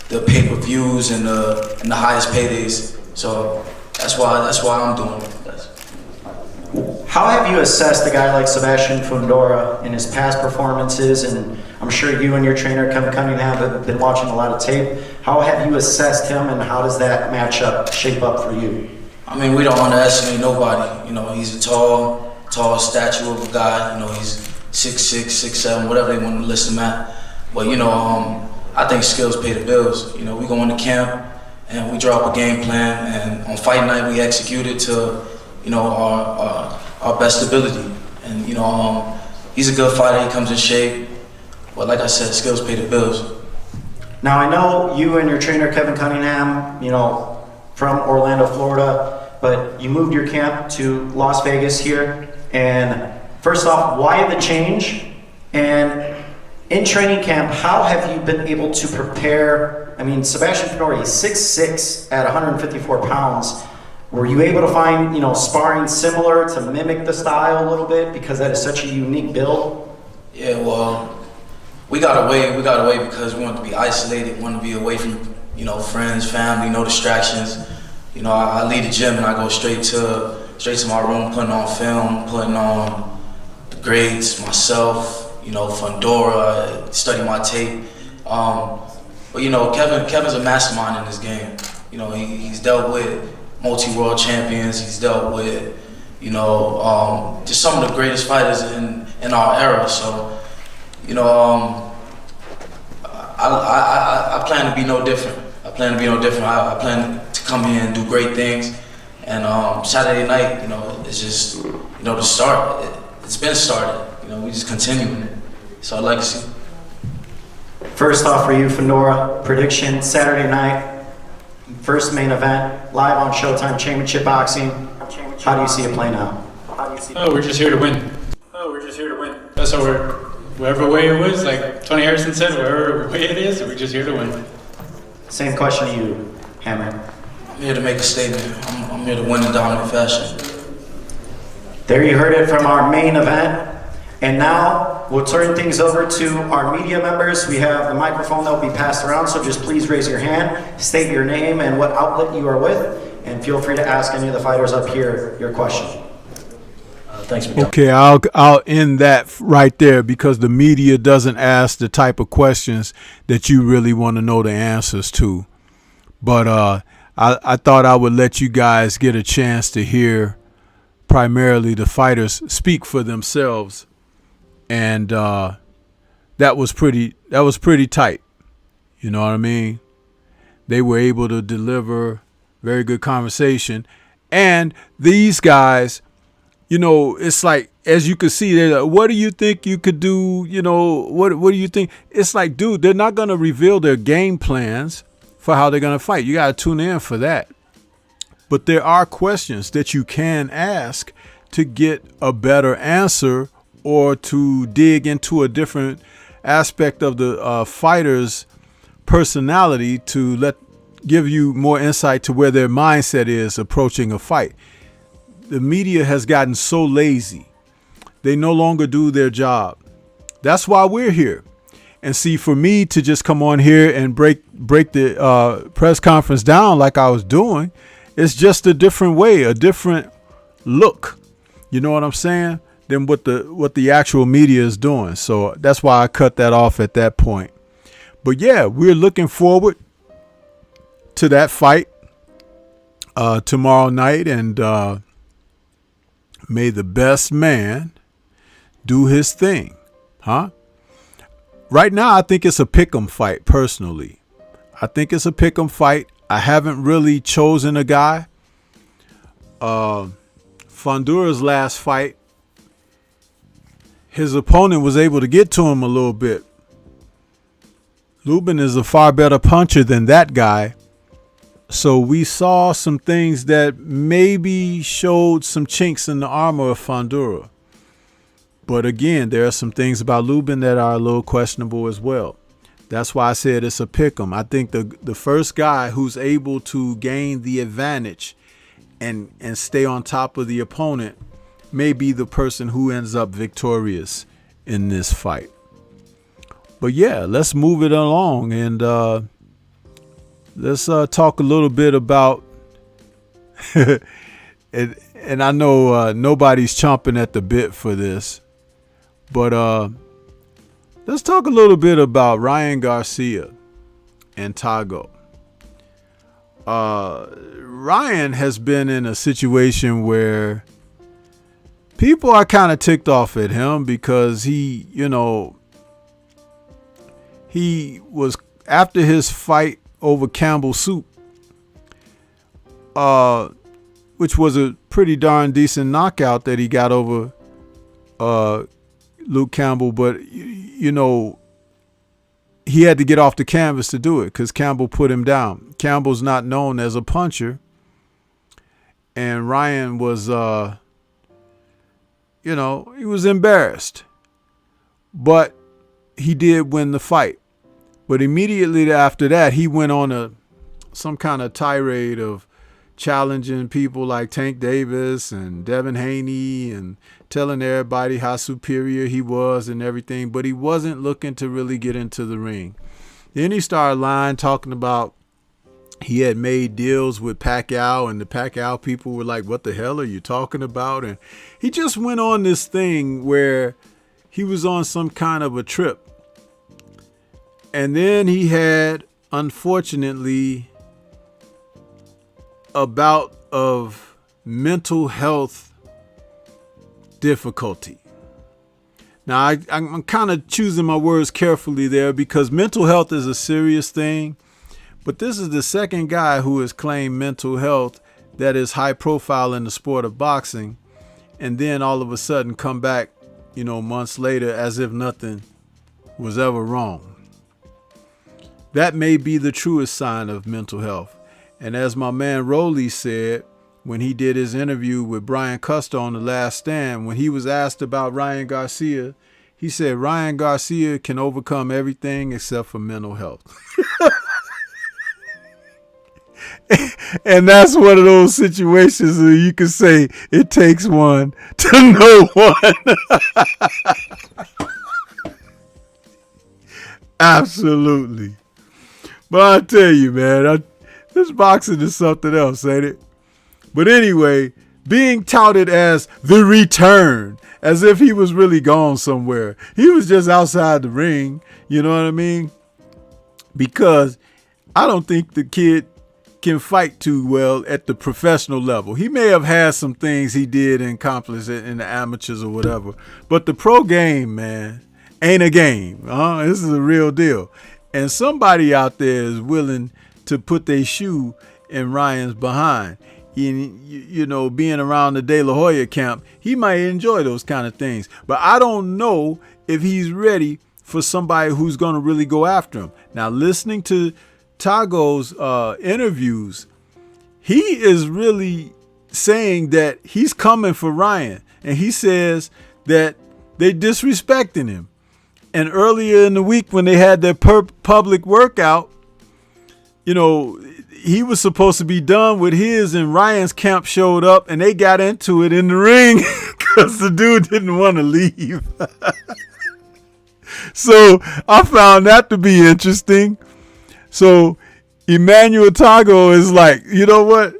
the pay-per-views and the highest paydays. So that's why I'm doing it. How have you assessed a guy like Sebastian Fundora in his past performances? And I'm sure you and your trainer, Kevin Cunningham, have been watching a lot of tape. How have you assessed him, and how does that matchup shape up for you? I mean, we don't underestimate nobody. You know, he's a tall statue of a guy. You know, he's 6'6", 6'7", whatever they want to list him at. But, you know, I think skills pay the bills. You know, we go into camp and we draw up a game plan, and on fight night we execute it to, you know, our best ability. And, you know, he's a good fighter, he comes in shape. But like I said, skills pay the bills. Now, I know you and your trainer, Kevin Cunningham, you know, from Orlando, Florida, but you moved your camp to Las Vegas here. And first off, why the change? And in training camp, how have you been able to prepare? I mean, Sebastian Fundora, he's 6'6" at 154 pounds. Were you able to find, you know, sparring similar to mimic the style a little bit, because that is such a unique build? Yeah, well, we got away because we wanted to be isolated, wanted to be away from, you know, friends, family, no distractions. You know, I leave the gym and I go straight to my room, putting on film, putting on the grades, myself, you know, Fundora, study my tape. But you know, Kevin's a mastermind in this game. You know, he's dealt with multi-world champions. He's dealt with, you know, just some of the greatest fighters in our era. So, you know, I plan to be no different. I plan to come here and do great things. And Saturday night, you know, it's just, you know, the start. It's been started. You know, we just continuing it. So I'd like to see. First off, for you, Fundora, prediction Saturday night, first main event, live on Showtime Championship Boxing. How do you see it playing out? Oh, we're just here to win. That's how whatever way it was, like Tony Harrison said, whatever way it is, we're just here to win. Same question to you, Hammer. I'm here to make a statement. I'm here to win in dominant fashion. There you heard it from our main event. And now we'll turn things over to our media members. We have the microphone that will be passed around, so just please raise your hand, state your name and what outlet you are with, and feel free to ask any of the fighters up here your question. Thanks, Miguel. Okay, I'll end that right there, because the media doesn't ask the type of questions that you really want to know the answers to. But I thought I would let you guys get a chance to hear primarily the fighters speak for themselves. And that was pretty tight. You know what I mean? They were able to deliver very good conversation. And these guys, you know, it's like, as you can see, they're like, what do you think you could do? You know, what do you think? It's like, dude, they're not going to reveal their game plans for how they're going to fight. You got to tune in for that. But there are questions that you can ask to get a better answer, or to dig into a different aspect of the fighter's personality to give you more insight to where their mindset is approaching a fight. The media has gotten so lazy. They no longer do their job. That's why we're here. And see, for me to just come on here and break the press conference down like I was doing, it's just a different way, a different look. You know what I'm saying? Than what the actual media is doing. So that's why I cut that off at that point. But yeah, we're looking forward to that fight tomorrow night, and may the best man do his thing, huh? Right now, I think it's a pick'em fight. Personally, I think it's a pick'em fight. I haven't really chosen a guy. Fundora's last fight, his opponent was able to get to him a little bit. Lubin is a far better puncher than that guy. So we saw some things that maybe showed some chinks in the armor of Fundora. But again, there are some things about Lubin that are a little questionable as well. That's why I said it's a pick'em. I think the first guy who's able to gain the advantage and stay on top of the opponent may be the person who ends up victorious in this fight. But yeah, let's move it along, and let's talk a little bit about and and I know nobody's chomping at the bit for this, but let's talk a little bit about Ryan Garcia and Tago. Ryan has been in a situation where people are kind of ticked off at him because he was, after his fight over Campbell Soup, which was a pretty darn decent knockout that he got over Luke Campbell, but he had to get off the canvas to do it because Campbell put him down. Campbell's not known as a puncher, and Ryan was he was embarrassed, but he did win the fight. But immediately after that, he went on some kind of tirade of challenging people like Tank Davis and Devin Haney and telling everybody how superior he was and everything, but he wasn't looking to really get into the ring. Then he started lying, talking about he had made deals with Pacquiao, and the Pacquiao people were like, what the hell are you talking about? And he just went on this thing where he was on some kind of a trip. And then he had, unfortunately, a bout of mental health difficulty. Now, I'm kind of choosing my words carefully there because mental health is a serious thing. But this is the second guy who has claimed mental health that is high profile in the sport of boxing, and then all of a sudden come back, months later as if nothing was ever wrong. That may be the truest sign of mental health. And as my man Rolly said when he did his interview with Brian Custer on The Last Stand, when he was asked about Ryan Garcia, he said Ryan Garcia can overcome everything except for mental health. And that's one of those situations where you can say it takes one to know one. Absolutely. But I tell you, man, this boxing is something else, ain't it? But anyway, being touted as the return, as if he was really gone somewhere. He was just outside the ring, you know what I mean? Because I don't think the kid can fight too well at the professional level. He may have had some things he did and accomplished in the amateurs or whatever, but the pro game, man, ain't a game. This is a real deal. And somebody out there is willing to put their shoe in Ryan's behind. Being around the De La Hoya camp, he might enjoy those kind of things. But I don't know if he's ready for somebody who's going to really go after him. Now, listening to Tago's interviews, he is really saying that he's coming for Ryan. And he says that they disrespecting him. And earlier in the week when they had their public workout, he was supposed to be done with his, and Ryan's camp showed up and they got into it in the ring because the dude didn't want to leave. So I found that to be interesting. So Emmanuel Tago is like, you know what?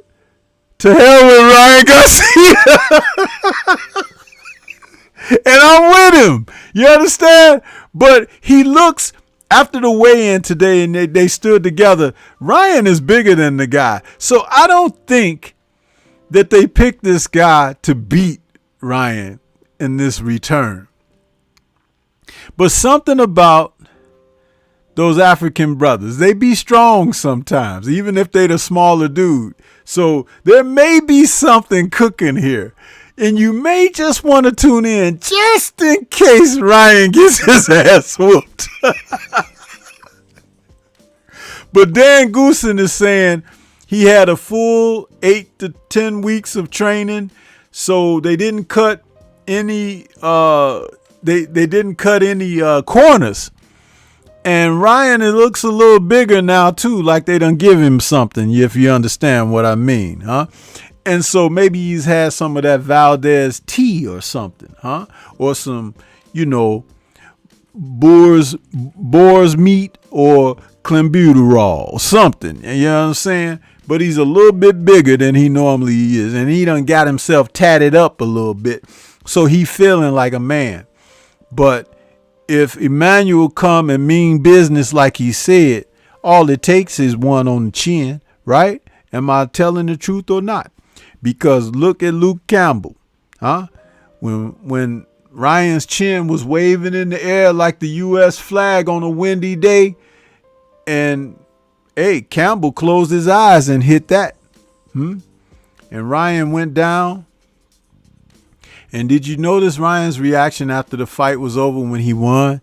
To hell with Ryan Garcia. And I'm with him. You understand? But he looks, after the weigh-in today and they stood together, Ryan is bigger than the guy. So I don't think that they picked this guy to beat Ryan in this return. But something about those African brothers, they be strong sometimes, even if they the smaller dude. So there may be something cooking here. And you may just want to tune in just in case Ryan gets his ass whooped. But Dan Goosen is saying he had a full 8 to 10 weeks of training, so they didn't cut any they didn't cut any corners. And Ryan, it looks a little bigger now too, like they done give him something, if you understand what I mean, huh? And so maybe he's had some of that Valdez tea or something, huh? Or some, boar's meat or clenbuterol or something. You know what I'm saying? but he's a little bit bigger than he normally is. And he done got himself tatted up a little bit. So he feeling like a man. But if Emmanuel come and mean business like he said, all it takes is one on the chin, right? Am I telling the truth or not? Because look at Luke Campbell, huh? When Ryan's chin was waving in the air like the U.S. flag on a windy day, and hey, Campbell closed his eyes and hit that. And Ryan went down. And did you notice Ryan's reaction after the fight was over when he won?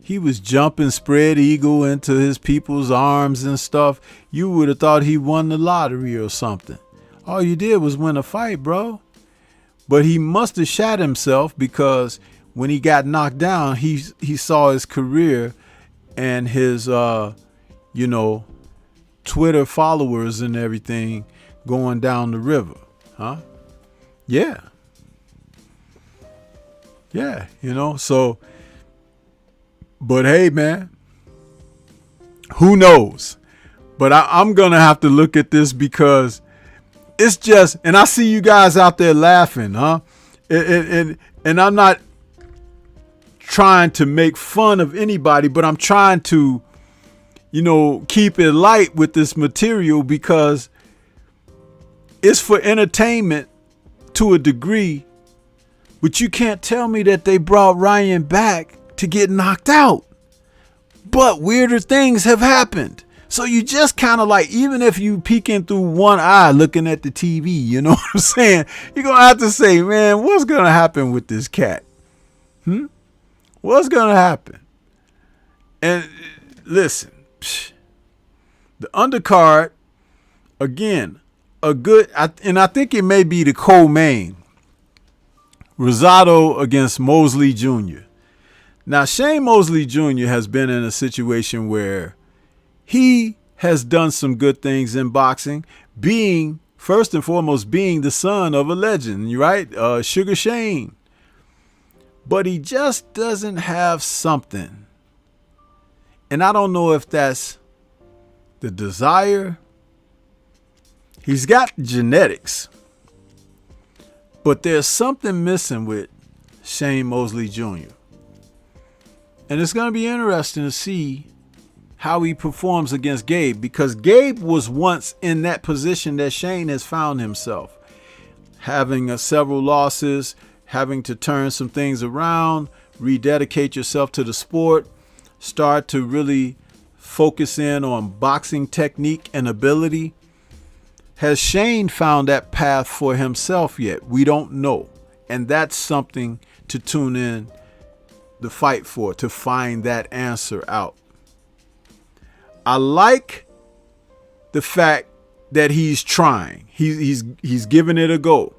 He was jumping spread eagle into his people's arms and stuff. You would have thought he won the lottery or something. All you did was win a fight, bro. But he must have shot himself, because when he got knocked down, he saw his career and his, Twitter followers and everything going down the river. Huh? Yeah. Yeah, so, but hey, man, who knows? But I'm going to have to look at this, because it's just, and I see you guys out there laughing, huh? And I'm not trying to make fun of anybody, but I'm trying to, keep it light with this material, because it's for entertainment to a degree. But you can't tell me that they brought Ryan back to get knocked out. But weirder things have happened. So you just kind of like, even if you peeking through one eye looking at the TV, you know what I'm saying? You're going to have to say, man, what's going to happen with this cat? What's going to happen? And listen, the undercard, again, and I think it may be the co-main. Rosado against Mosley Jr. Now, Shane Mosley Jr. has been in a situation where he has done some good things in boxing, being, first and foremost, being the son of a legend, right? Sugar Shane. But he just doesn't have something. And I don't know if that's the desire. He's got genetics. But there's something missing with Shane Mosley Jr. And it's going to be interesting to see how he performs against Gabe, because Gabe was once in that position that Shane has found himself, having several losses, having to turn some things around, rededicate yourself to the sport, start to really focus in on boxing technique and ability. Has Shane found that path for himself yet? We don't know. And that's something to tune in the fight for, to find that answer out. I like the fact that he's trying. He's giving it a go.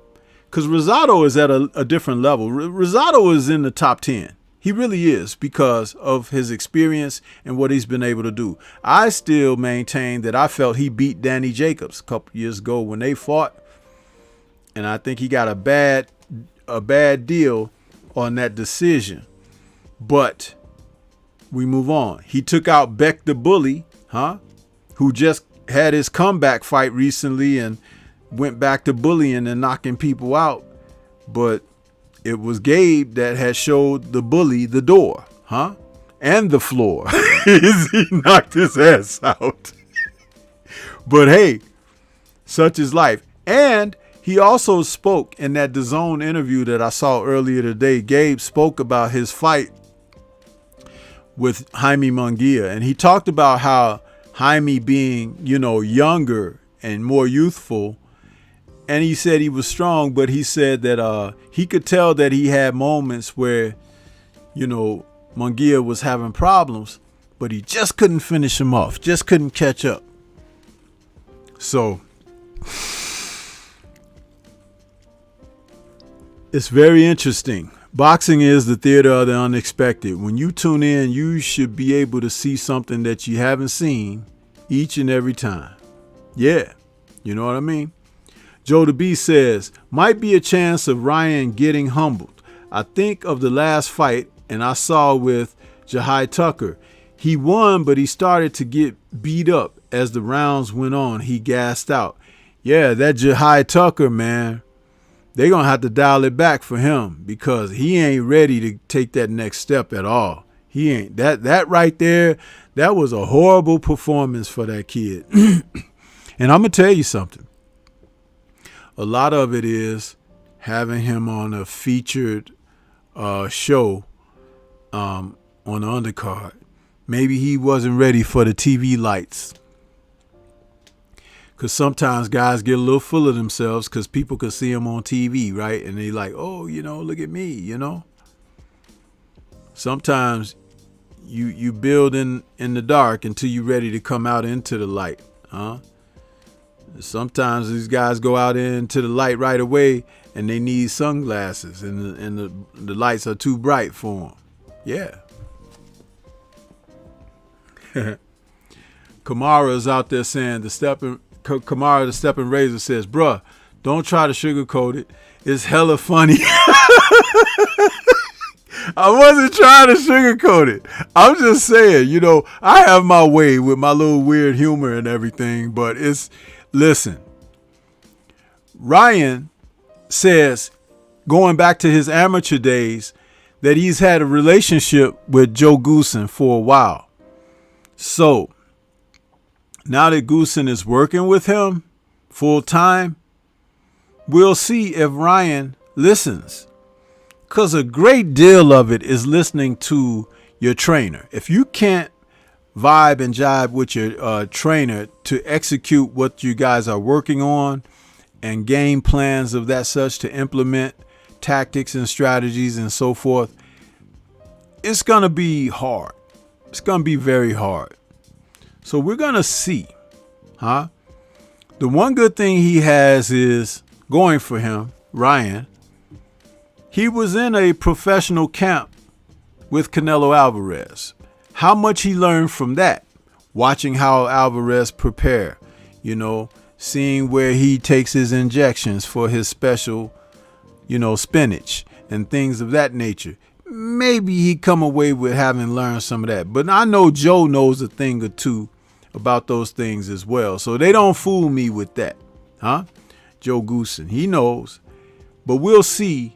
Because Rosado is at a different level. Rosado is in the top 10. He really is, because of his experience and what he's been able to do. I still maintain that I felt he beat Danny Jacobs a couple years ago when they fought. And I think he got a bad deal on that decision. But we move on. He took out Beck the Bully, who just had his comeback fight recently and went back to bullying and knocking people out. But it was Gabe that had showed the bully the door, and the floor. He knocked his ass out. But hey, such is life. And he also spoke in that DAZN interview that I saw earlier today. Gabe spoke about his fight with Jaime Munguia, and he talked about how Jaime being, younger and more youthful. And he said he was strong, but he said that he could tell that he had moments where, Munguia was having problems, but he just couldn't finish him off, just couldn't catch up. So it's very interesting. Boxing is the theater of the unexpected. When you tune in, you should be able to see something that you haven't seen each and every time. Yeah, you know what I mean? Joe the Beast says, might be a chance of Ryan getting humbled. I think of the last fight, and I saw with Jahai Tucker. He won, but he started to get beat up as the rounds went on, he gassed out. Yeah, that Jahai Tucker, man, they're going to have to dial it back for him because he ain't ready to take that next step at all. He ain't. That right there, that was a horrible performance for that kid. And I'm going to tell you something. A lot of it is having him on a featured show on the undercard. Maybe he wasn't ready for the TV lights. Because sometimes guys get a little full of themselves because people could see them on TV, right? And they like, oh, look at me, Sometimes you build in the dark until you're ready to come out into the light, huh? Sometimes these guys go out into the light right away and they need sunglasses and the lights are too bright for them. Yeah. Kamara's out there saying Kamara the Stepping Razor says, bruh, don't try to sugarcoat it. It's hella funny. I wasn't trying to sugarcoat it. I'm just saying, I have my way with my little weird humor and everything, but listen, Ryan says, going back to his amateur days, that he's had a relationship with Joe Goosen for a while. So now that Goosen is working with him full time, we'll see if Ryan listens. Because a great deal of it is listening to your trainer. If you can't vibe and jive with your trainer to execute what you guys are working on and game plans of that such to implement tactics and strategies and so forth, it's going to be hard. It's going to be very hard. So we're going to see, huh? The one good thing he has is going for him, Ryan. He was in a professional camp with Canelo Alvarez. How much he learned from that, watching how Alvarez prepare, seeing where he takes his injections for his special, spinach and things of that nature. Maybe he come away with having learned some of that. But I know Joe knows a thing or two about those things as well. So they don't fool me with that. Huh? Joe Goosen, he knows. But we'll see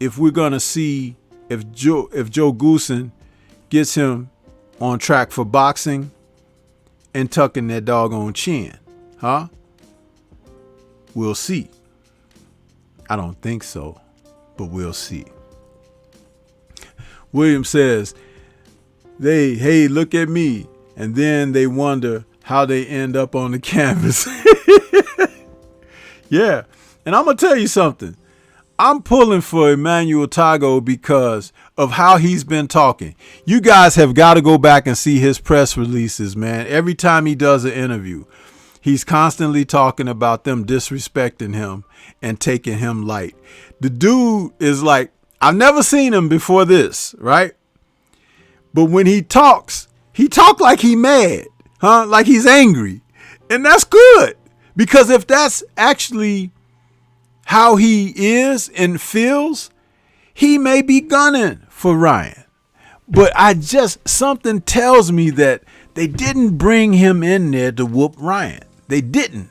if we're going to see if Joe Goosen gets him on track for boxing and tucking that doggone chin. Huh? We'll see. I don't think so, but we'll see. William says, hey, look at me. And then they wonder how they end up on the canvas. Yeah. And I'm going to tell you something. I'm pulling for Emmanuel Tago because of how he's been talking. You guys have got to go back and see his press releases, man. Every time he does an interview, he's constantly talking about them disrespecting him and taking him light. The dude is like, I've never seen him before this, right? But when he talks like he mad, huh? Like he's angry. And that's good. Because if that's actually how he is and feels, he may be gunning for Ryan. But something tells me that they didn't bring him in there to whoop Ryan. They didn't.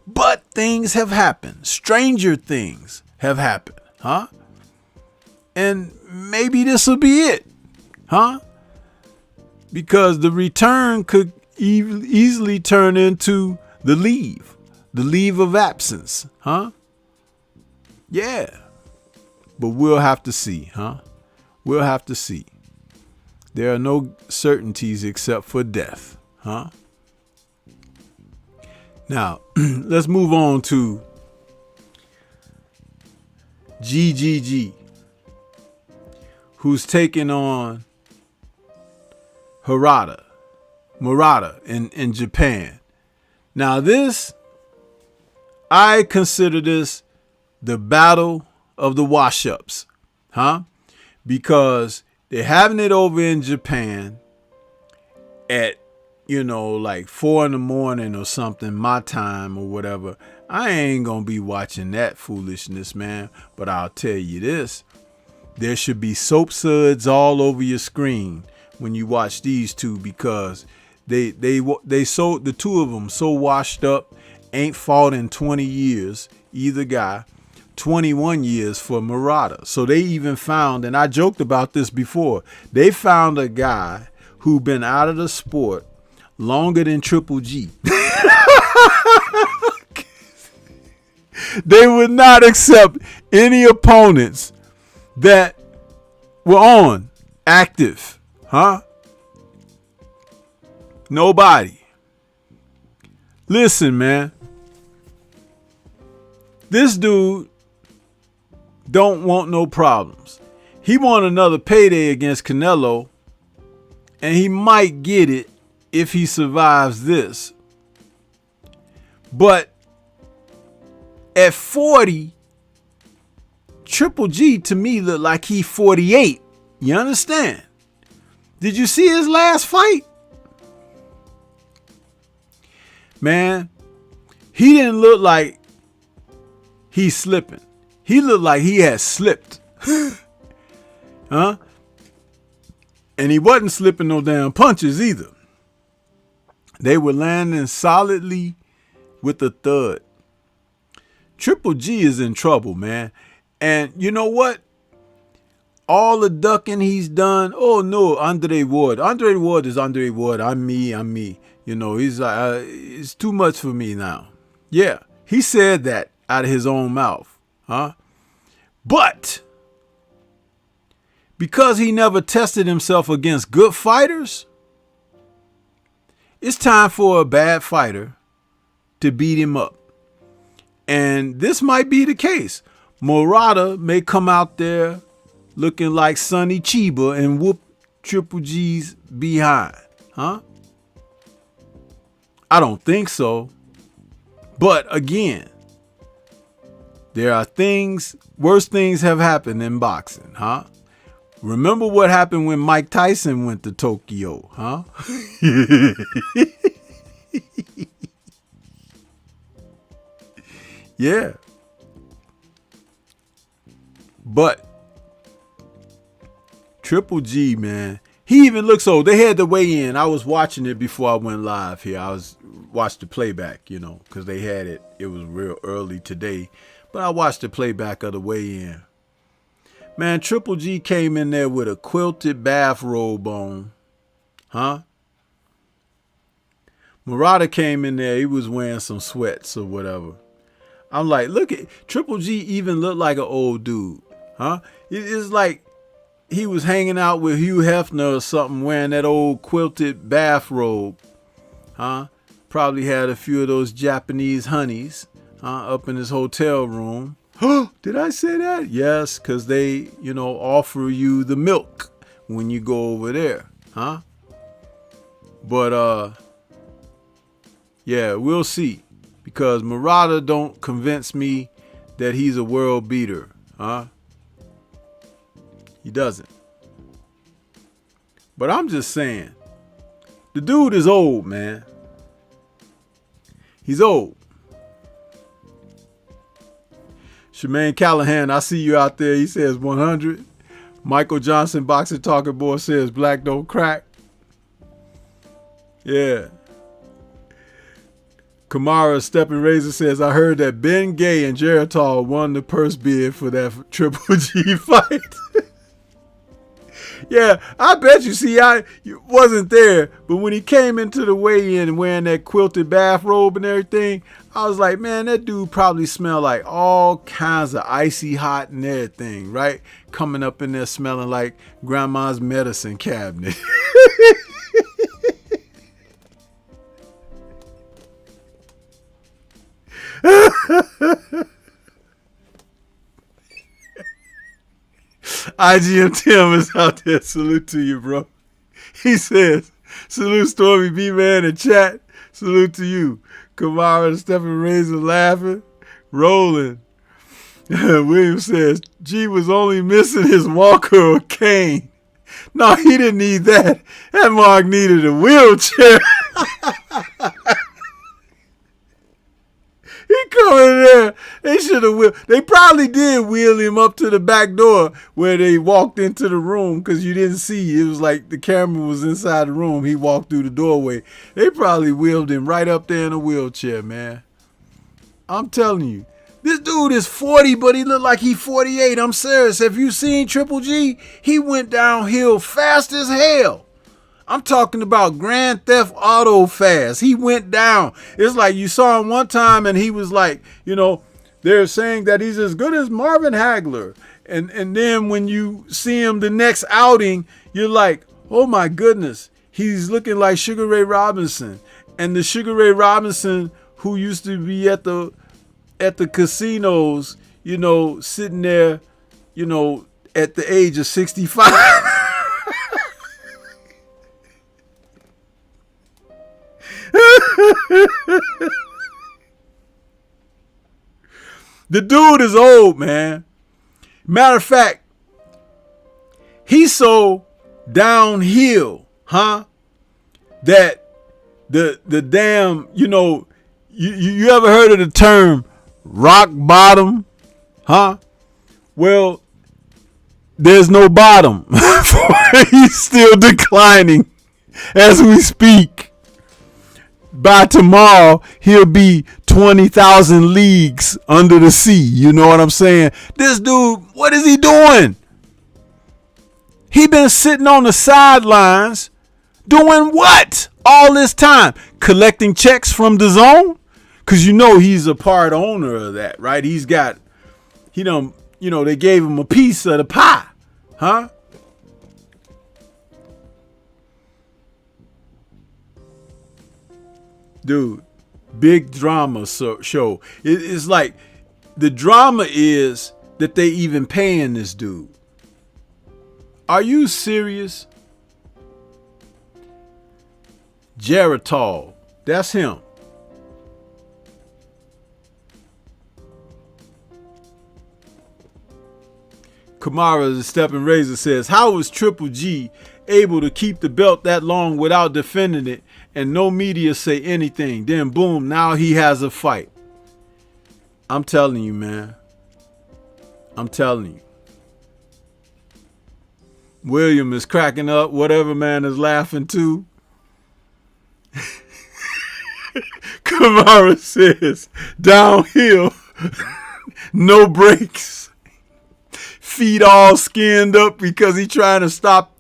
But things have happened. Stranger things have happened, huh? And maybe this will be it, huh? Because the return could easily turn into the leave of absence, huh? Yeah. But we'll have to see, huh? We'll have to see. There are no certainties except for death, huh? Now, let's move on to GGG, who's taking on Murata in Japan. Now I consider this the battle of the wash-ups, huh? Because they're having it over in Japan at, like 4 a.m. or something, my time or whatever. I ain't gonna be watching that foolishness, man. But I'll tell you this, there should be soap suds all over your screen when you watch these two, because They so the two of them so washed up, ain't fought in 20 years, either guy. 21 years for Murata. So they even found, and I joked about this before, they found a guy who been out of the sport longer than Triple G. They would not accept any opponents that were on active, huh? Nobody. Listen, man. This dude don't want no problems. He want another payday against Canelo, and he might get it if he survives this. But at 40, Triple G to me look like he 48. You understand? Did you see his last fight? Man, he didn't look like he's slipping. He looked like he had slipped. Huh? And he wasn't slipping no damn punches either. They were landing solidly with a thud. Triple G is in trouble, man. And you know what? All the ducking he's done. Oh no, Andre Ward. Andre Ward is Andre Ward. I'm me. You know, he's like, it's too much for me now. Yeah, he said that out of his own mouth. Huh? But because he never tested himself against good fighters, it's time for a bad fighter to beat him up. And this might be the case. Murata may come out there looking like Sonny Chiba and whoop Triple G's behind. Huh? I don't think so. But again, there are things, worse things have happened in boxing, huh? Remember what happened when Mike Tyson went to Tokyo, huh? Yeah. But Triple G, man, he even looks old. They had the weigh in. I was watching it before I went live here. I watched the playback, you know, because they had it. It was real early today. But I watched the playback of the weigh-in. Man, Triple G came in there with a quilted bathrobe on. Huh? Murata came in there. He was wearing some sweats or whatever. I'm like, look at Triple G even looked like an old dude. Huh? It's like he was hanging out with Hugh Hefner or something wearing that old quilted bathrobe. Huh? Probably had a few of those Japanese honeys. Up in his hotel room. Did I say that? Yes, because they, you know, offer you the milk when you go over there. Huh? But, yeah, we'll see. Because Murata don't convince me that he's a world beater. Huh? He doesn't. But I'm just saying. The dude is old, man. He's old. Shemaine Callahan, I see you out there. He says 100. Michael Johnson, Boxing Talking Boy, says black don't crack. Yeah. Kamara Stepping Razor says, I heard that Ben Gay and Geritol won the purse bid for that Triple G fight. Yeah, I bet you. See, I wasn't there, but when he came into the weigh-in wearing that quilted bathrobe and everything, I was like, man, that dude probably smelled like all kinds of icy hot and everything, right? Coming up in there smelling like grandma's medicine cabinet. IGM Tim is out there. Salute to you, bro. He says, salute Stormy B-Man in chat. Salute to you. Kamara and Stephen Razor laughing. Rolling. William says, G was only missing his walker or cane. No, he didn't need that. That Mark needed a wheelchair. He coming there. They should have. They probably did wheel him up to the back door where they walked into the room because you didn't see. It was like the camera was inside the room. He walked through the doorway. They probably wheeled him right up there in a wheelchair, man. I'm telling you. This dude is 40, but he look like he's 48. I'm serious. Have you seen Triple G? He went downhill fast as hell. I'm talking about Grand Theft Auto fast. He went down. It's like you saw him one time and he was like, you know, they're saying that he's as good as Marvin Hagler. And then when you see him the next outing, you're like, oh my goodness, he's looking like Sugar Ray Robinson. And the Sugar Ray Robinson who used to be at the casinos, you know, sitting there, you know, at the age of 65. The dude is old, man. Matter of fact, he's so downhill, huh? That the damn, you know, you ever heard of the term rock bottom, huh? Well, there's no bottom. He's still declining as we speak. By tomorrow, he'll be 20,000 leagues under the sea. You know what I'm saying? This dude, what is he doing? He been sitting on the sidelines doing what all this time? Collecting checks from the zone? Because you know he's a part owner of that, right? He's got, you know, they gave him a piece of the pie, huh? Dude, big drama show. It's like the drama is that they even paying this dude. Are you serious? Geritol, that's him. Kamara, the Stepping Razor, says, how was Triple G able to keep the belt that long without defending it and no media say anything? Then boom, now he has a fight. I'm telling you, man. I'm telling you. William is cracking up. Whatever man is laughing too. Kamara says, downhill, no brakes. Feet all skinned up because he trying to stop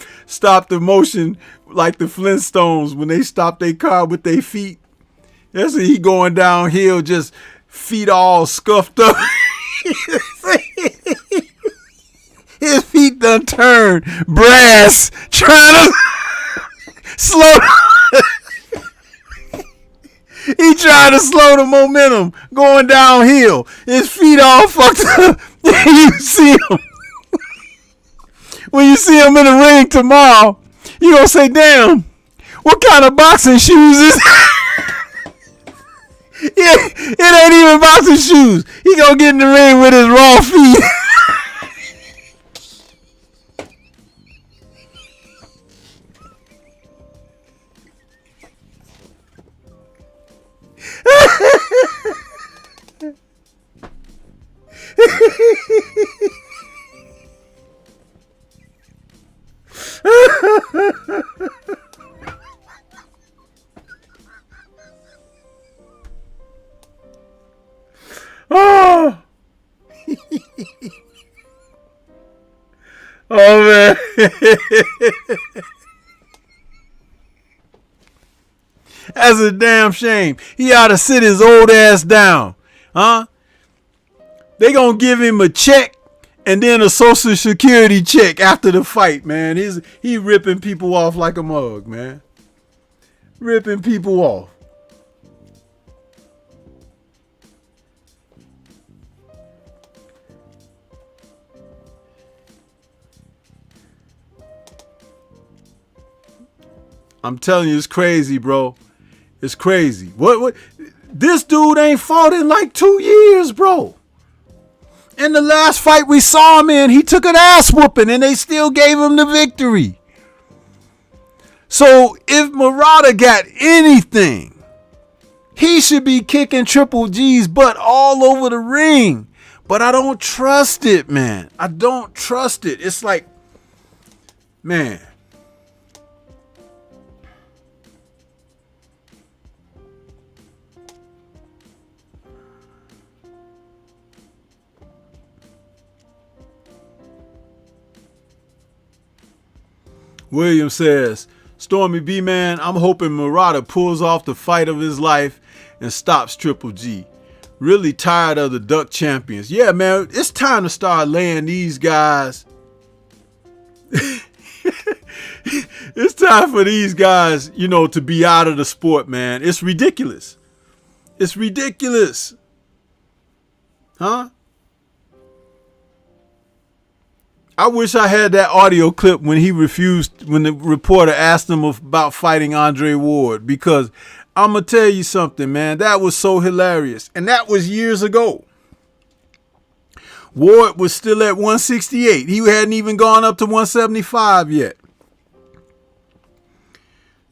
the motion like the Flintstones when they stop their car with their feet. That's he going downhill, just feet all scuffed up. His feet done turned brass, trying to slow. He trying to slow the momentum going downhill. His feet all fucked up. You see him. When you see him in the ring tomorrow, you gonna say, damn, what kind of boxing shoes is it ain't even boxing shoes. He gonna get in the ring with his raw feet. Oh. Oh man. That's a damn shame. He ought to sit his old ass down. Huh? They gonna give him a check and then a social security check after the fight, man. He ripping people off like a mug, man. Ripping people off. I'm telling you, it's crazy, bro. It's crazy. What? This dude ain't fought in like 2 years, bro. In the last fight we saw him in, he took an ass whooping and they still gave him the victory. So if Murata got anything, He should be kicking Triple G's butt all over the ring. But I don't trust it, man. I don't trust it. It's like, man. William says, Stormy B, man, I'm hoping Murata pulls off the fight of his life and stops Triple G. Really tired of the Duck Champions. Yeah, man, it's time to start laying these guys. It's time for these guys, you know, to be out of the sport, man. It's ridiculous. It's ridiculous. Huh? I wish I had that audio clip when he refused, when the reporter asked him about fighting Andre Ward, because I'm going to tell you something, man. That was so hilarious. And that was years ago. Ward was still at 168. He hadn't even gone up to 175 yet.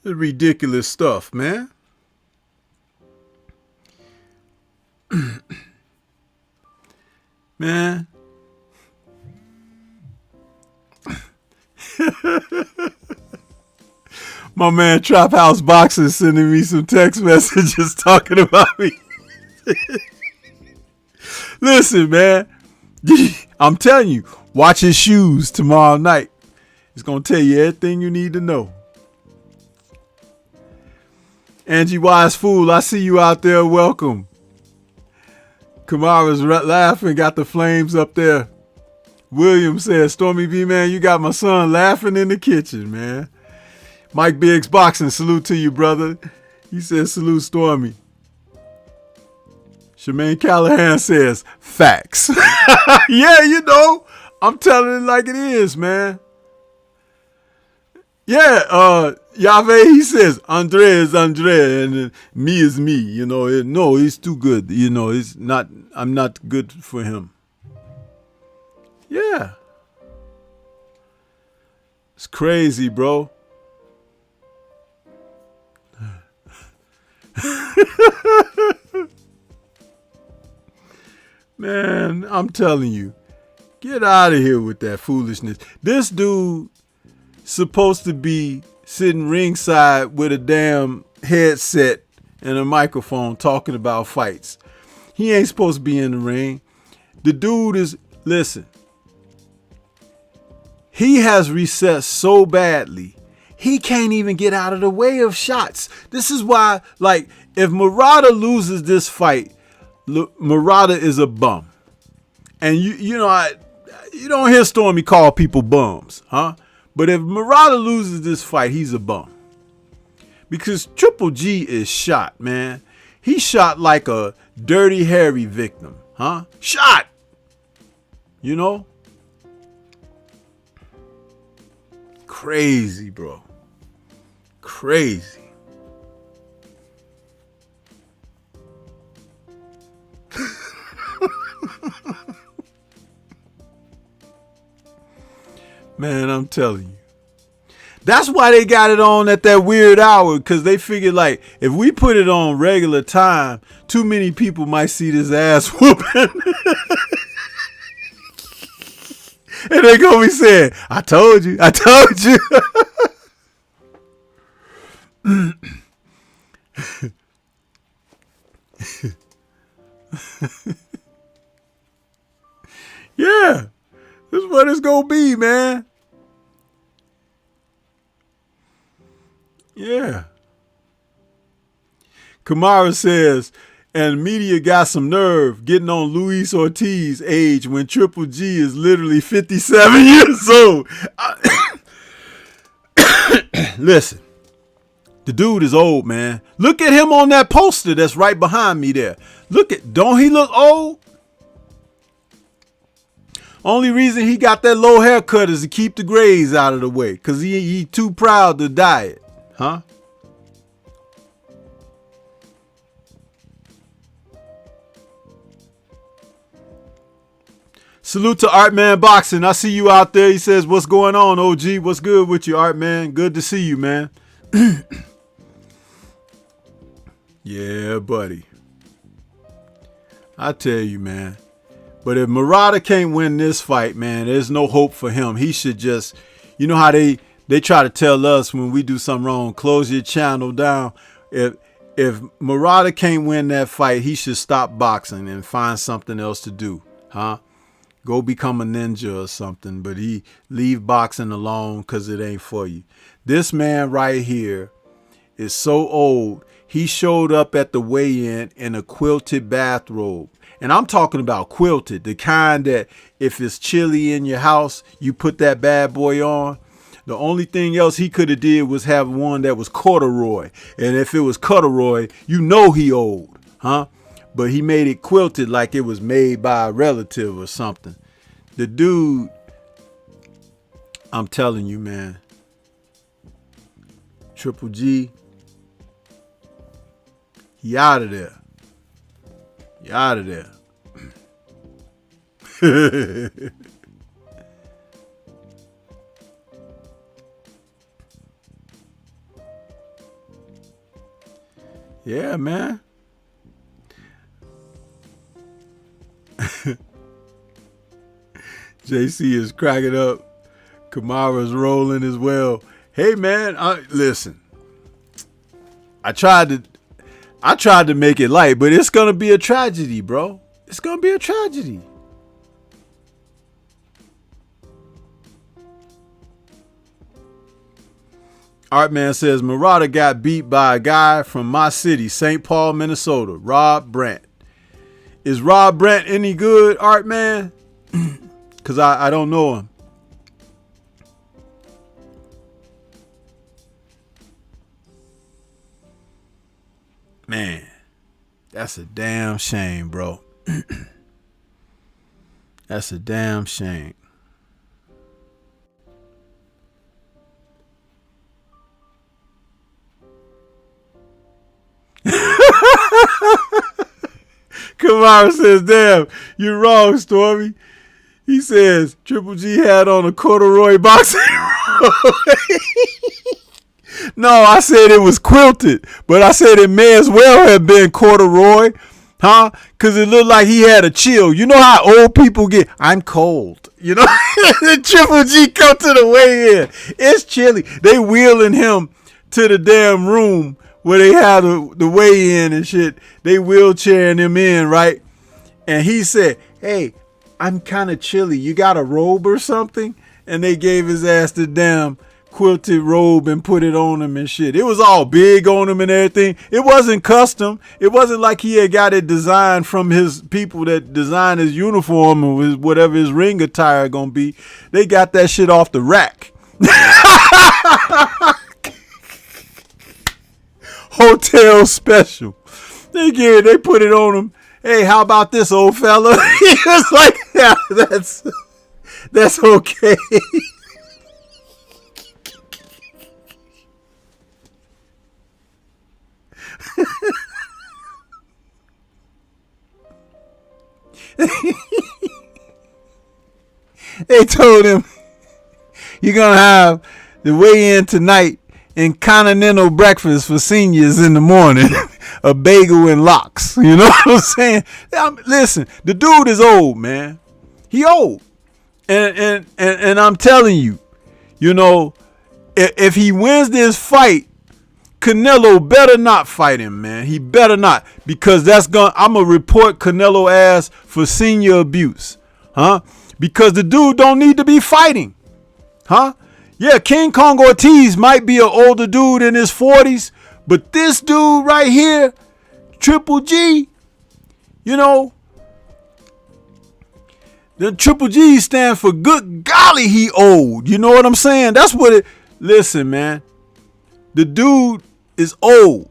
It's ridiculous stuff, man. Man. My man Trap House Boxer sending me some text messages talking about me. Listen, man. I'm telling you, watch his shoes tomorrow night. It's going to tell you everything you need to know. Angie Wise Fool, I see you out there. Welcome. Kamara's laughing, got the flames up there. William says, Stormy B, man, you got my son laughing in the kitchen, man. Mike Biggs Boxing, salute to you, brother. He says, salute, Stormy. Shemaine Callahan says, facts. Yeah, you know, I'm telling it like it is, man. Yeah, Yahweh, he says, Andre is Andre and me is me. You know, no, he's too good. You know, I'm not good for him. Yeah. It's crazy, bro. Man, I'm telling you, get out of here with that foolishness. This dude supposed to be sitting ringside with a damn headset and a microphone talking about fights. He ain't supposed to be in the ring. The dude is, listen, he has recessed so badly, he can't even get out of the way of shots. This is why, like, if Murata loses this fight, Murata is a bum. And you know, you don't hear Stormy call people bums, huh? But if Murata loses this fight, he's a bum. Because Triple G is shot, man. He shot like a Dirty Harry victim, huh? Shot! You know? Crazy, bro. Crazy. Man, I'm telling you. That's why they got it on at that weird hour, because they figured, like, if we put it on regular time, too many people might see this ass whooping. And they gonna be saying, I told you. Yeah, this is what it's gonna be, man. Yeah. Kamara says, and media got some nerve getting on Luis Ortiz's age when Triple G is literally 57 years old. Listen, the dude is old, man. Look at him on that poster that's right behind me there. Don't he look old? Only reason he got that low haircut is to keep the grays out of the way, because he too proud to dye it. Huh? Salute to Artman Boxing. I see you out there. He says, what's going on, OG? What's good with you, Artman? Good to see you, man. Yeah, buddy. I tell you, man. But if Murata can't win this fight, man, there's no hope for him. He should just, you know how they try to tell us when we do something wrong, close your channel down. If Murata can't win that fight, he should stop boxing and find something else to do, huh? Go become a ninja or something, but he leave boxing alone because it ain't for you. This man right here is so old. He showed up at the weigh-in in a quilted bathrobe. And I'm talking about quilted, the kind that if it's chilly in your house, you put that bad boy on. The only thing else he could have did was have one that was corduroy. And if it was corduroy, you know he old, huh? But he made it quilted like it was made by a relative or something. The dude, I'm telling you, man, Triple G, he out of there. He out of there. Yeah, man. JC is cracking up. Kamara's rolling as well. Hey, man, listen. I tried to make it light, but it's gonna be a tragedy, bro. It's gonna be a tragedy. Artman says Murata got beat by a guy from my city, St. Paul, Minnesota, Rob Brandt. Is Rob Brandt any good, Artman? Because I don't know him. Man, that's a damn shame, bro. That's a damn shame. Kamara says, damn, you're wrong, Stormy. He says, Triple G had on a corduroy boxing robe. No, I said it was quilted, but I said it may as well have been corduroy, huh? Because it looked like he had a chill. You know how old people get, I'm cold. You know, Triple G come to the weigh-in. It's chilly. They wheeling him to the damn room where they had the weigh-in and shit. They wheelchairing him in, right? And he said, hey, I'm kind of chilly. You got a robe or something? And they gave his ass the damn quilted robe and put it on him and shit. It was all big on him and everything. It wasn't custom. It wasn't like he had got it designed from his people that designed his uniform or his, whatever his ring attire gonna be. They got that shit off the rack. Hotel special. They put it on him. Hey, how about this, old fella? He was like, yeah, that's okay. They told him, you're going to have the weigh-in tonight and continental breakfast for seniors in the morning. A bagel and lox. You know what I'm saying? Listen, the dude is old, man. He old. And I'm telling you, you know, if he wins this fight, Canelo better not fight him, man. He better not, because I'm gonna report Canelo ass for senior abuse, huh? Because the dude don't need to be fighting, huh? Yeah, King Kong Ortiz might be an older dude in his 40s, but this dude right here, Triple G, you know, the Triple G stand for good golly, he old. You know what I'm saying? That's what it. Listen, man, the dude is old.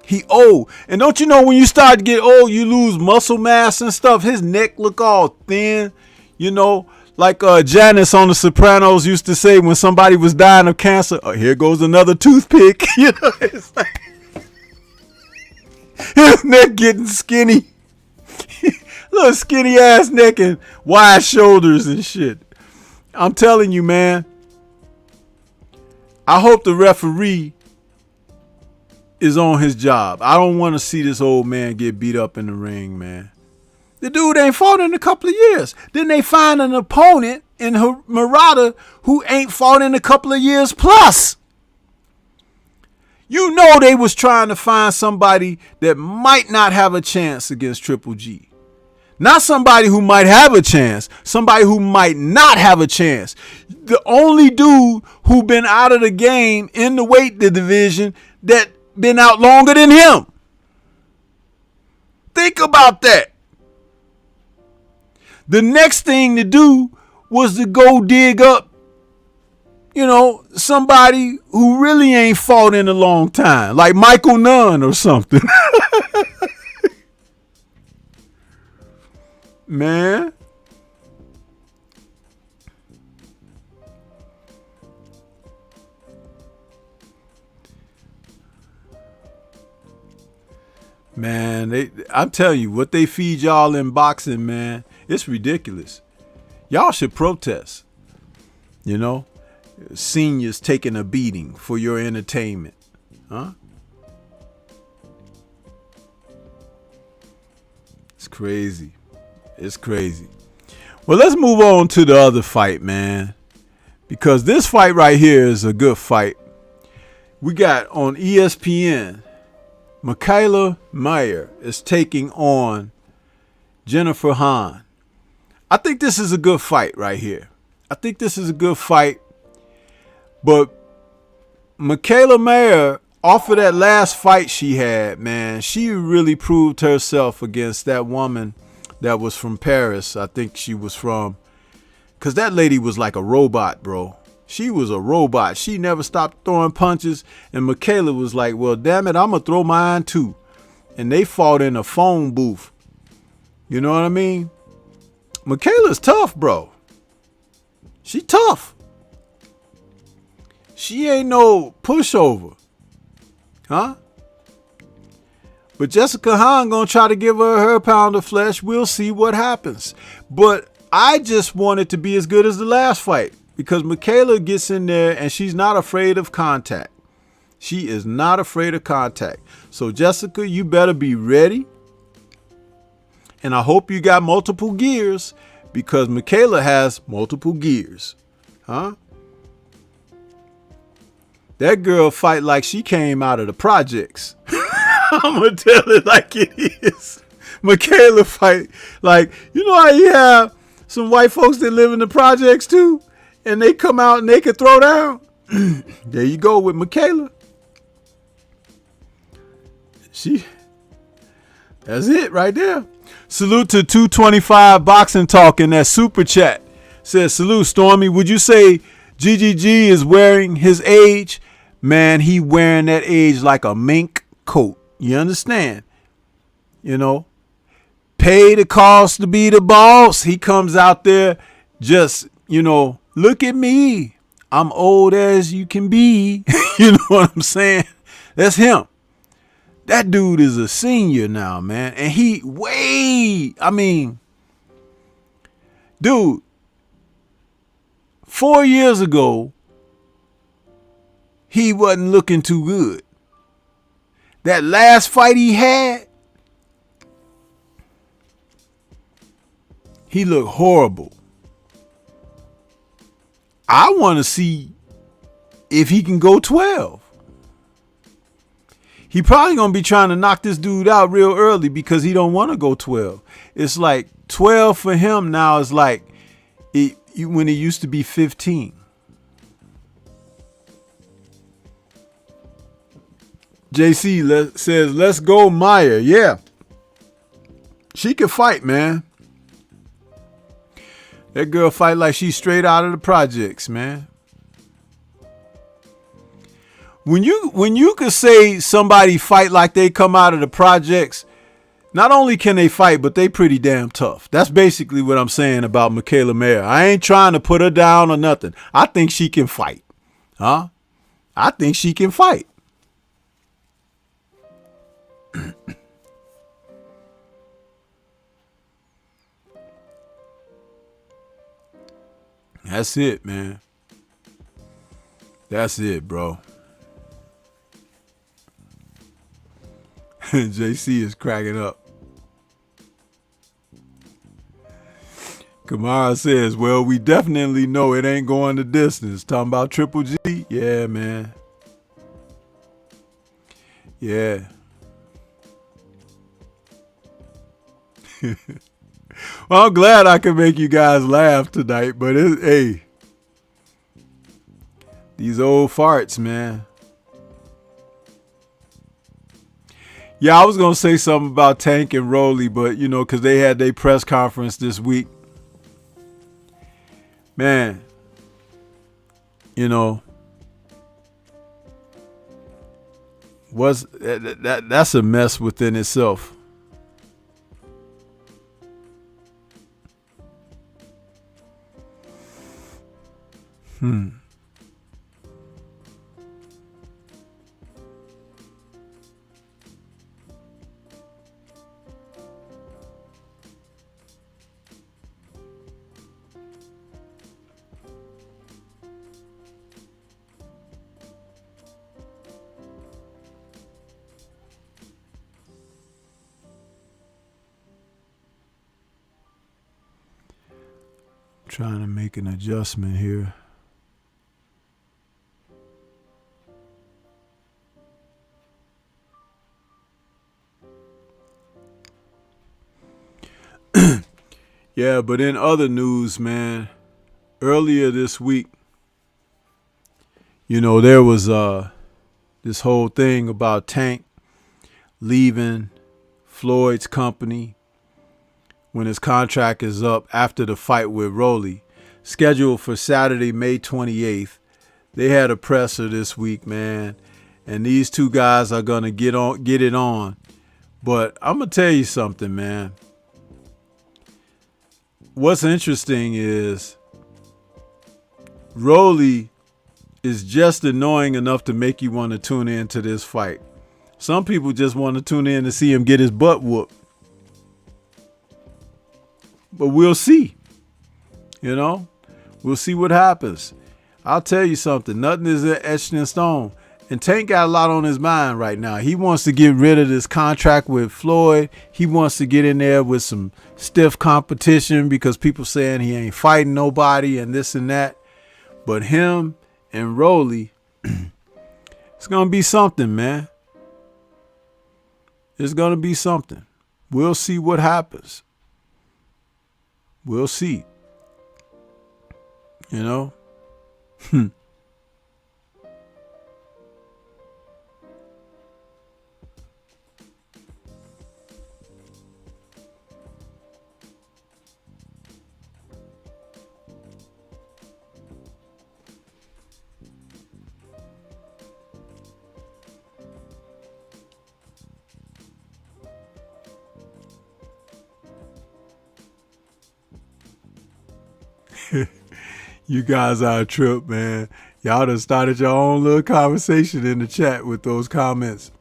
He old. And don't you know when you start to get old, you lose muscle mass and stuff. His neck look all thin, you know, like Janice on The Sopranos used to say when somebody was dying of cancer, oh, here goes another toothpick. You know, it's like his neck getting skinny. Little skinny ass neck and wide shoulders and shit. I'm telling you, man. I hope the referee is on his job. I don't want to see this old man get beat up in the ring, man. The dude ain't fought in a couple of years. Then they find an opponent in Murata who ain't fought in a couple of years plus. You know they was trying to find somebody that might not have a chance against Triple G. Not somebody who might have a chance. Somebody who might not have a chance. The only dude who been out of the game in the weight division that been out longer than him. Think about that. The next thing to do was to go dig up, somebody who really ain't fought in a long time, like Michael Nunn or something. Man. Man, I'm telling you, what they feed y'all in boxing, man, it's ridiculous. Y'all should protest. Seniors taking a beating for your entertainment. Huh? It's crazy. It's crazy. Well, let's move on to the other fight, man. Because this fight right here is a good fight. We got on ESPN, Mikaela Mayer is taking on Jennifer Hahn. I think this is a good fight right here. I think this is a good fight. But Mikaela Mayer, off of that last fight she had, man, she really proved herself against that woman that was from Paris. I think she was from, because that lady was like a robot, bro. She was a robot. She never stopped throwing punches. And Mikaela was like, well, damn it, I'm going to throw mine too. And they fought in a phone booth. You know what I mean? Mikaela's tough, bro. She tough. She ain't no pushover. Huh? But Jessica Hahn gonna try to give her pound of flesh. We'll see what happens. But I just want it to be as good as the last fight, because Mikaela gets in there and she's not afraid of contact. She is not afraid of contact. So Jessica, you better be ready. And I hope you got multiple gears, because Mikaela has multiple gears. Huh? That girl fight like she came out of the projects. I'm going to tell it like it is. Mikaela fight like, how you have some white folks that live in the projects too, and they come out and they can throw down? There you go with Mikaela. That's it right there. Salute to 225 Boxing Talk in that super chat. Says, salute, Stormy. Would you say GGG is wearing his age? Man, he wearing that age like a mink coat. You understand? Pay the cost to be the boss. He comes out there just, look at me. I'm old as you can be. You know what I'm saying? That's him. That dude is a senior now, man. And dude, 4 years ago, he wasn't looking too good. That last fight he had, he looked horrible. I want to see if he can go 12. He probably going to be trying to knock this dude out real early because he don't want to go 12. It's like 12 for him now is like when it used to be 15. JC says, let's go Mayer. Yeah. She can fight, man. That girl fight like she's straight out of the projects, man. When you could say somebody fight like they come out of the projects, not only can they fight, but they pretty damn tough. That's basically what I'm saying about Mikaela Mayer. I ain't trying to put her down or nothing. I think she can fight. Huh? I think she can fight. That's it, man. That's it, bro. JC is cracking up. Kamara says, well, we definitely know it ain't going the distance. Talking about Triple G? Yeah, man. Yeah. Well, I'm glad I can make you guys laugh tonight, but hey, these old farts, man. Yeah, I was going to say something about Tank and Rolly, but, you know, because they had their press conference this week. Man, you know, that's a mess within itself. Trying to make an adjustment here. Yeah, but in other news, man, earlier this week, you know, there was this whole thing about Tank leaving Floyd's company when his contract is up after the fight with Rolly, scheduled for Saturday, May 28th. They had a presser this week, man, and these two guys are gonna get it on. But I'm gonna tell you something, man. What's interesting is Rolly is just annoying enough to make you want to tune in to this fight. Some people just want to tune in to see him get his butt whooped. But we'll see. You know? We'll see what happens. I'll tell you something. Nothing is etched in stone. And Tank got a lot on his mind right now. He wants to get rid of this contract with Floyd. He wants to get in there with some stiff competition because people saying he ain't fighting nobody and this and that. But him and Rolly, it's going to be something, man. It's going to be something. We'll see what happens. We'll see. You know? You guys are a trip, man. Y'all done started your own little conversation in the chat with those comments.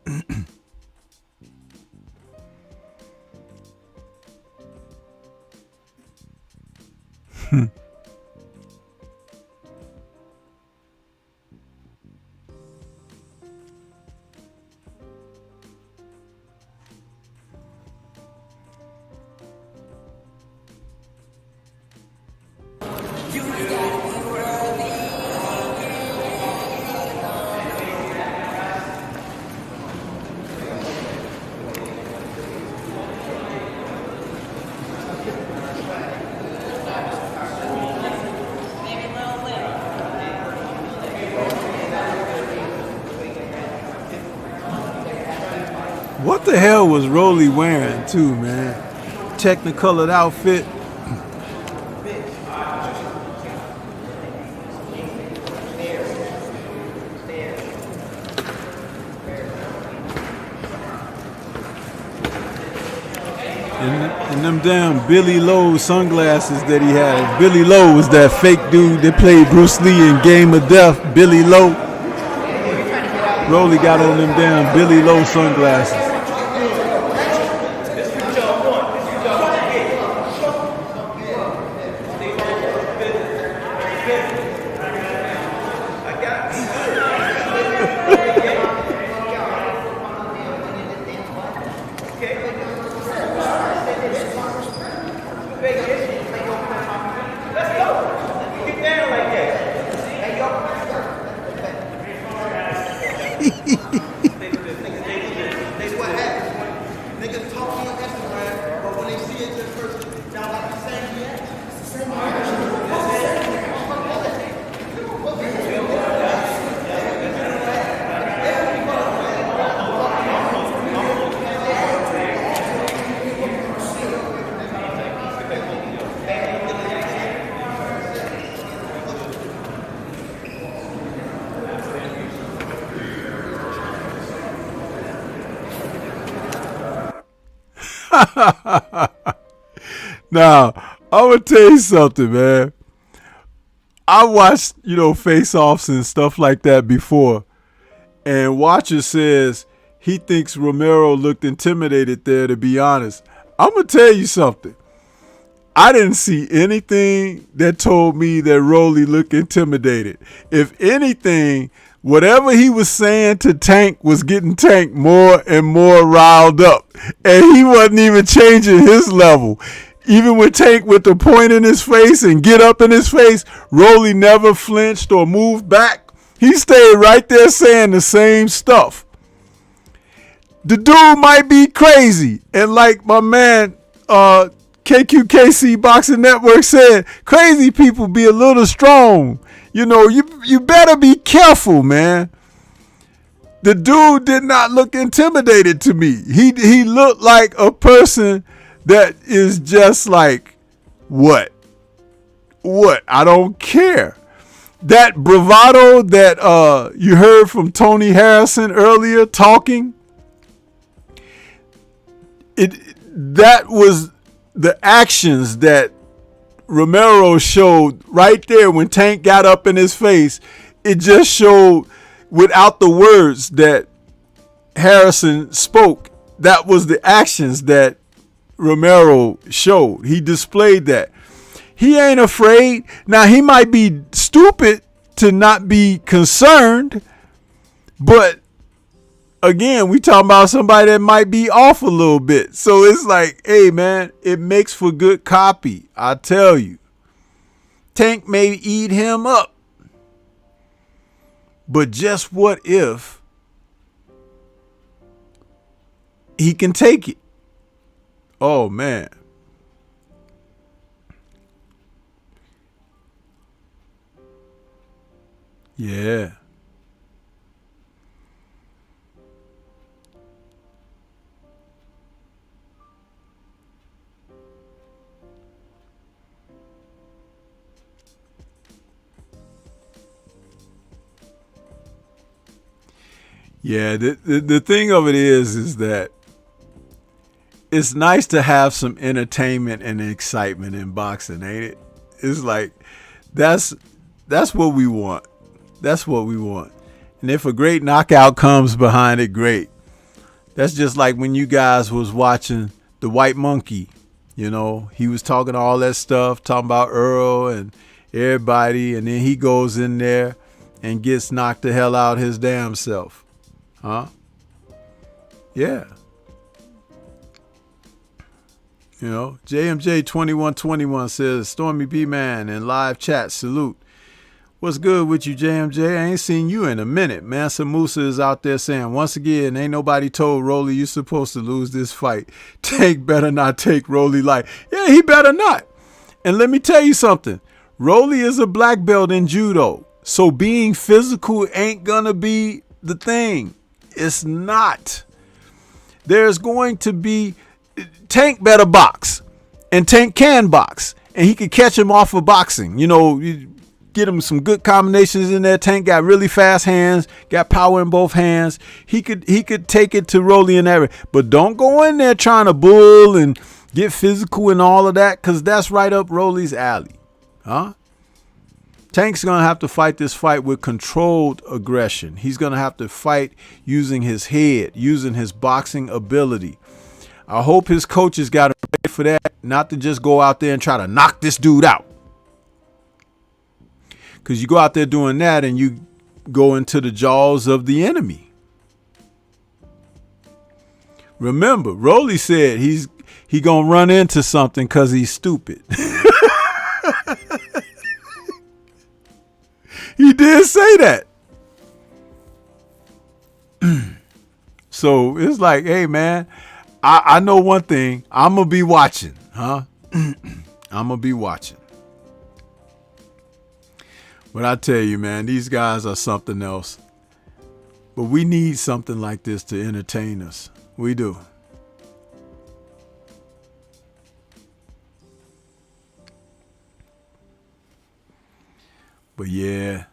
What the hell was Rolly wearing too, man? Technicolored outfit. And them damn Billy Lowe sunglasses that he had. Billy Lowe was that fake dude that played Bruce Lee in Game of Death. Billy Lowe. Rolly got on them damn Billy Lowe sunglasses. Now, I'm gonna tell you something, man. I watched, face-offs and stuff like that before, and Watcher says he thinks Romero looked intimidated there, to be honest. I'm gonna tell you something. I didn't see anything that told me that Rolly looked intimidated. If anything, whatever he was saying to Tank was getting Tank more and more riled up. And he wasn't even changing his level. Even with Tank with the point in his face and get up in his face, Rolly never flinched or moved back. He stayed right there saying the same stuff. The dude might be crazy. And like my man, KQKC Boxing Network said, crazy people be a little strong. You better be careful, man. The dude did not look intimidated to me. He looked like a person that is just like, what? I don't care. That bravado that you heard from Tony Harrison earlier talking, that was the actions that Romero showed right there when Tank got up in his face. It just showed without the words that Harrison spoke. That was the actions that Romero showed. He displayed that. He ain't afraid. Now, he might be stupid to not be concerned, but again, we talking about somebody that might be off a little bit. So it's like, hey, man, it makes for good copy. I tell you. Tank may eat him up. But just what if he can take it? Oh, man. Yeah. Yeah, the thing of it is that it's nice to have some entertainment and excitement in boxing, ain't it? It's like that's what we want. That's what we want. And if a great knockout comes behind it, great. That's just like when you guys was watching The White Monkey. He was talking all that stuff, talking about Earl and everybody, and then he goes in there and gets knocked the hell out his damn self. Huh? Yeah. JMJ2121 says, Stormy B Man in live chat, salute. What's good with you, JMJ? I ain't seen you in a minute. Mansa Musa is out there saying, once again, ain't nobody told Rolly you supposed to lose this fight. Tank better not take Rolly light. Yeah, he better not. And let me tell you something. Rolly is a black belt in judo. So being physical ain't gonna be the thing. It's not. There's going to be... Tank better box. And Tank can box. And he can catch him off of boxing. You get him some good combinations in there. Tank got really fast hands, got power in both hands. He could take it to Rolly and everything. But don't go in there trying to bull and get physical and all of that, because that's right up Rolly's alley. Huh? Tank's going to have to fight this fight with controlled aggression. He's going to have to fight using his head, using his boxing ability. I hope his coaches got him ready for that, not to just go out there and try to knock this dude out. Because you go out there doing that and you go into the jaws of the enemy. Remember, Rolly said he going to run into something because he's stupid. He did say that. So it's like, hey, man, I know one thing. I'm going to be watching, huh? I'm going to be watching. But I tell you, man, these guys are something else. But we need something like this to entertain us. We do. But yeah.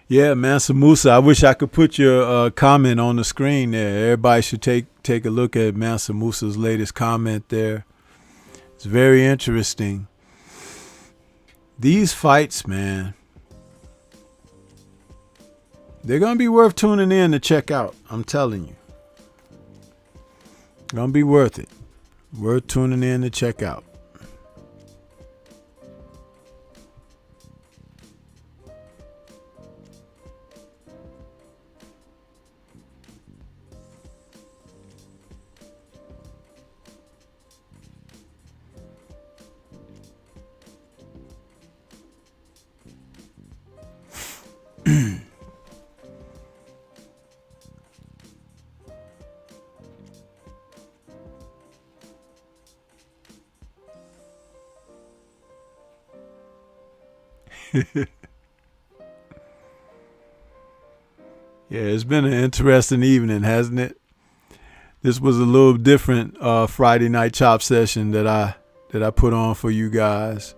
Yeah, Mansa Musa. I wish I could put your comment on the screen there. Everybody should take a look at Mansa Musa's latest comment there. It's very interesting. These fights, man, they're going to be worth tuning in to check out. I'm telling you. Going to be worth it. Worth tuning in to check out. Yeah, it's been an interesting evening, hasn't it? This was a little different Friday night chop session that I put on for you guys,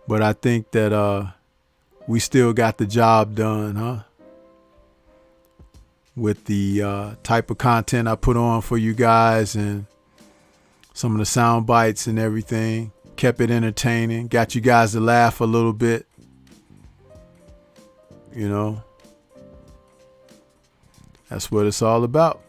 but I think that we still got the job done, huh? With the type of content I put on for you guys and some of the sound bites and everything. Kept it entertaining, got you guys to laugh a little bit. You know, that's what it's all about.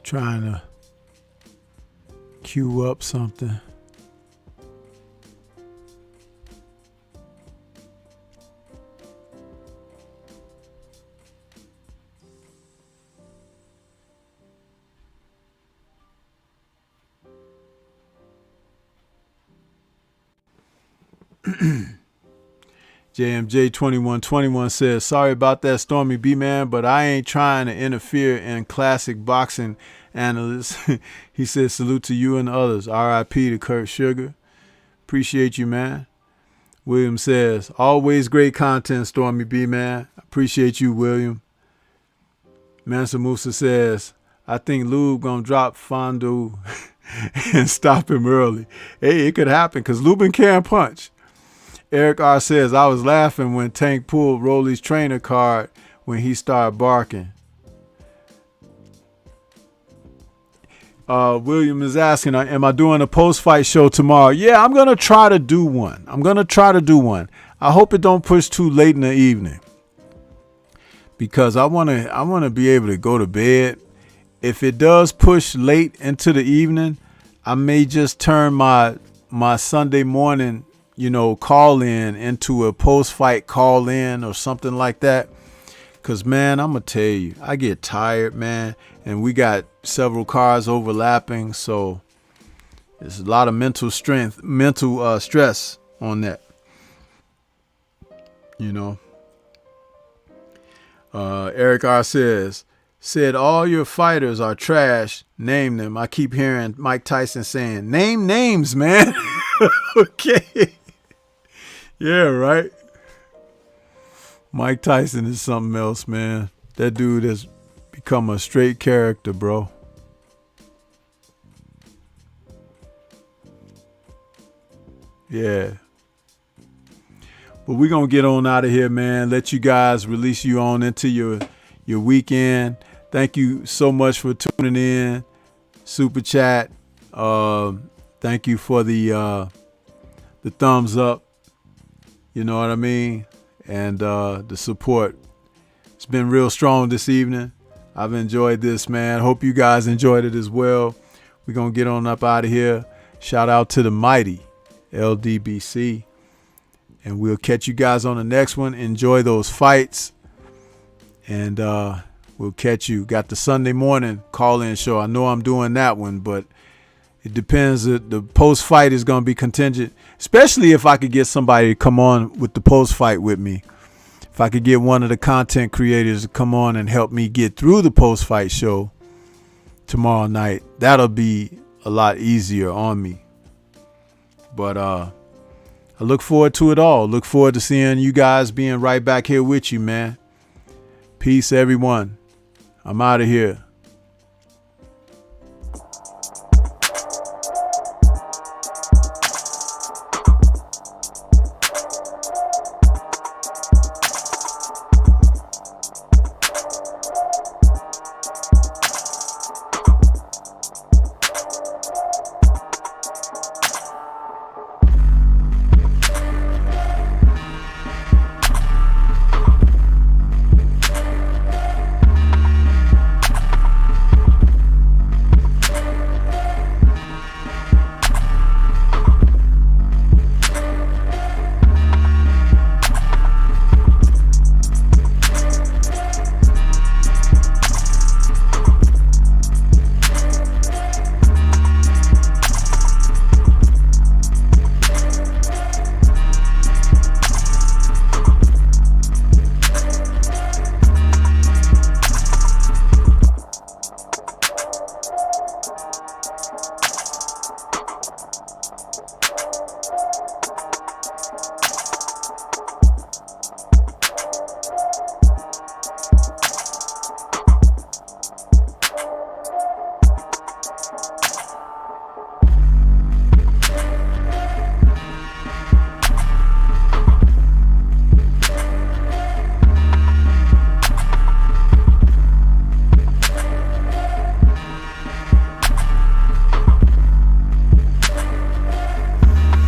Trying to queue up something. JMJ2121 says, sorry about that, Stormy B man, but I ain't trying to interfere in classic boxing analysts. He says, salute to you and others. RIP to Kurt Sugar. Appreciate you, man. William says, always great content, Stormy B man. Appreciate you, William. Mansa Musa says, I think Lube gonna drop Fundoo and stop him early. Hey, it could happen because Lubin can punch. Eric R. says, I was laughing when Tank pulled Rolly's trainer card when he started barking. William is asking, am I doing a post-fight show tomorrow? Yeah, I'm going to try to do one. I hope it don't push too late in the evening because I want to be able to go to bed. If it does push late into the evening, I may just turn my Sunday morning call in into a post-fight call in or something like that. Cause man, I'm gonna tell you, I get tired, man, and we got several cars overlapping, so there's a lot of mental stress on that. Eric R. said all your fighters are trash. Name them. I keep hearing Mike Tyson saying, name names, man. Okay. Yeah, right. Mike Tyson is something else, man. That dude has become a straight character, bro. Yeah. But we're going to get on out of here, man. Let you guys release you on into your weekend. Thank you so much for tuning in. Super chat. Thank you for the thumbs up. You know what I mean? And the support. It's been real strong this evening. I've enjoyed this, man. Hope you guys enjoyed it as well. We're going to get on up out of here. Shout out to the mighty LDBC. And we'll catch you guys on the next one. Enjoy those fights. And we'll catch you. Got the Sunday morning call-in show. I know I'm doing that one, but it depends. The post-fight is going to be contingent, especially if I could get somebody to come on with the post-fight with me. If I could get one of the content creators to come on and help me get through the post-fight show tomorrow night, that'll be a lot easier on me. But I look forward to it all. Look forward to seeing you guys, being right back here with you, man. Peace, everyone. I'm out of here.